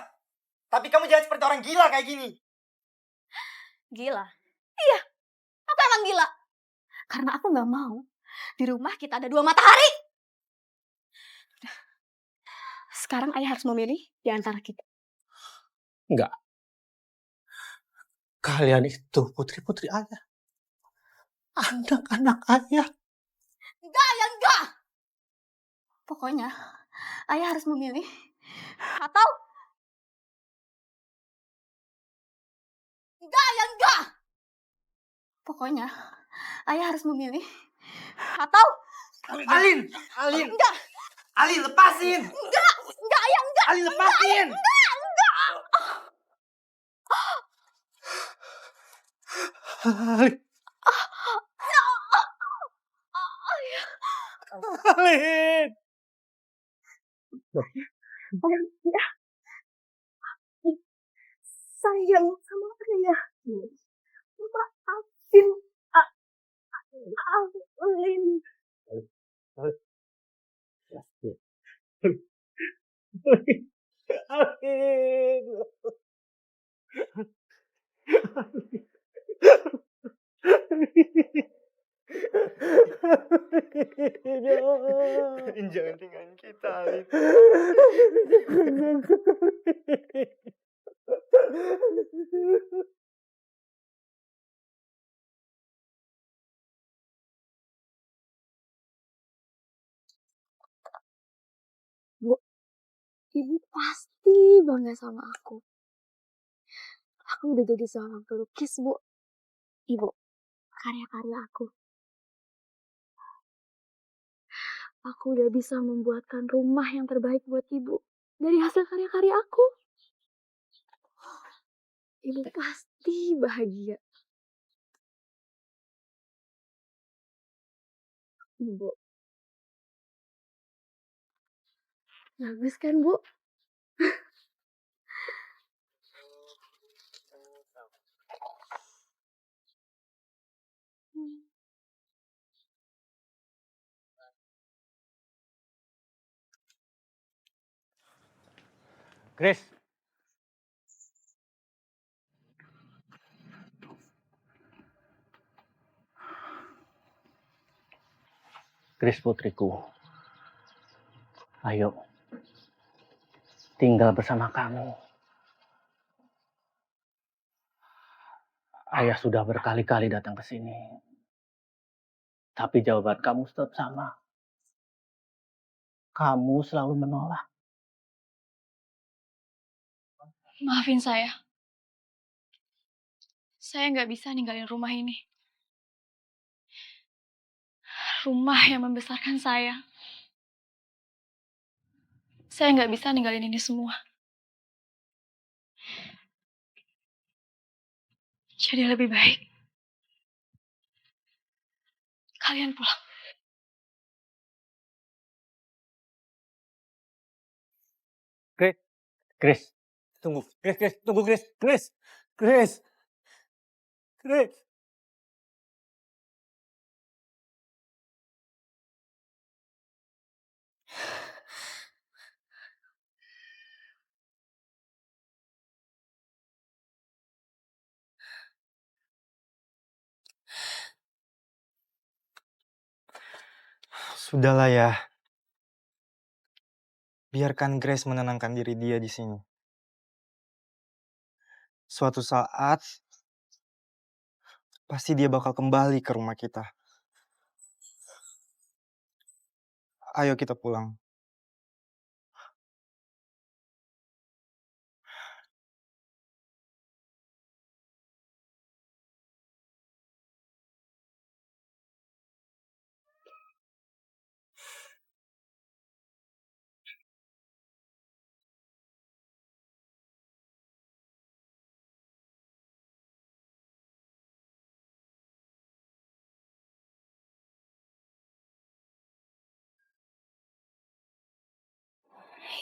tapi kamu jangan seperti orang gila kayak gini. Gila? Iya, aku emang gila. Karena aku gak mau Di rumah kita ada 2 matahari. Sekarang ayah harus memilih di antara kita. Enggak. Kalian itu putri-putri ayah. Anak-anak ayah. Enggak, ya enggak. Pokoknya ayah harus memilih atau enggak, ya enggak. Pokoknya ayah harus memilih atau Alin! Enggak. Alin, lepasin! Enggak, ayah enggak. Alin, lepasin! Enggak. Alin. Alin. Ayah. Sayang sama ayah. Maafin Alin. Alin, jangan tinggalin kita, Alin. Bu, ibu pasti bangga sama aku. Aku udah jadi seorang pelukis, Bu. Ibu, karya-karya aku. Aku udah bisa membuatkan rumah yang terbaik buat ibu. Dari hasil karya-karya aku. Ibu pasti bahagia. Ibu. Bagus kan, Bu? Grace. Grace putriku. Ayo. Tinggal bersama kamu. Ayah sudah berkali-kali datang ke sini. Tapi jawaban kamu tetap sama. Kamu selalu menolak. Maafin saya. Saya nggak bisa ninggalin rumah ini. Rumah yang membesarkan saya. Saya nggak bisa ninggalin ini semua. Jadi lebih baik kalian pulang. Grace. Grace. Tunggu. Grace. Tunggu, Grace. Grace. Sudahlah ya. Biarkan Grace menenangkan diri dia di sini. Suatu saat, pasti dia bakal kembali ke rumah kita. Ayo kita pulang.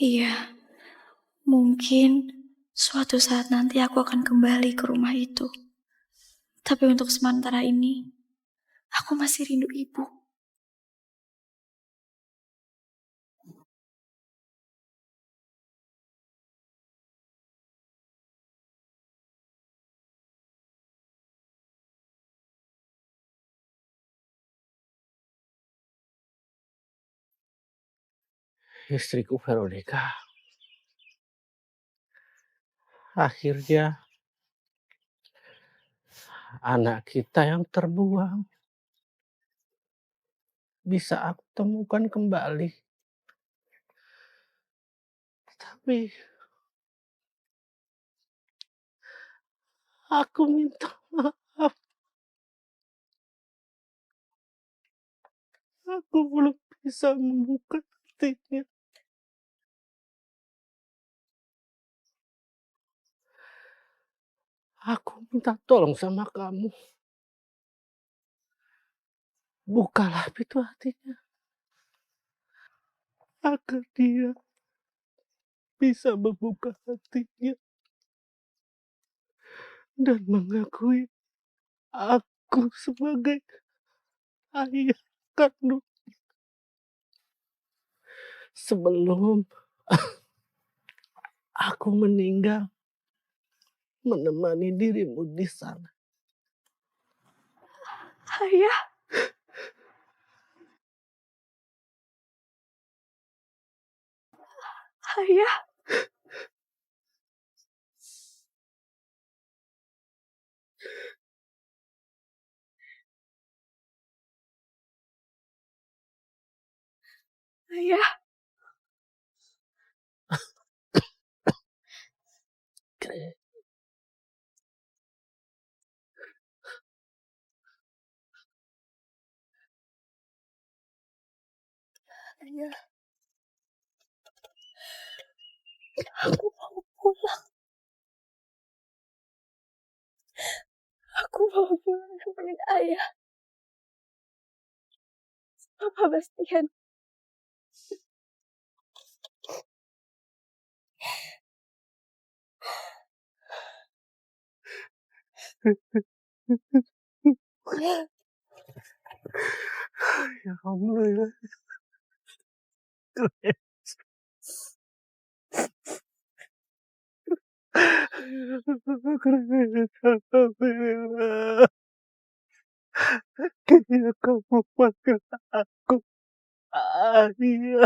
Iya, mungkin suatu saat nanti aku akan kembali ke rumah itu. Tapi untuk sementara ini, aku masih rindu ibu. istriku Veronica. Akhirnya anak kita yang terbuang bisa aku temukan kembali. Tapi aku minta maaf. Aku belum bisa membuka hatinya. Aku minta tolong sama kamu. Bukalah pintu hatinya. Agar dia bisa membuka hatinya. Dan mengakui aku sebagai ayah kandung. Sebelum aku meninggal, menemani dirimu di sana. Ayah. Ayah. Ayah. Ayah. Aku mau pulang. Aku mau pulang nemenin ayah. Papa Bastian. Ya Alhamdulillah. Alhamdulillah. Akhirnya kamu panggil aku ayah.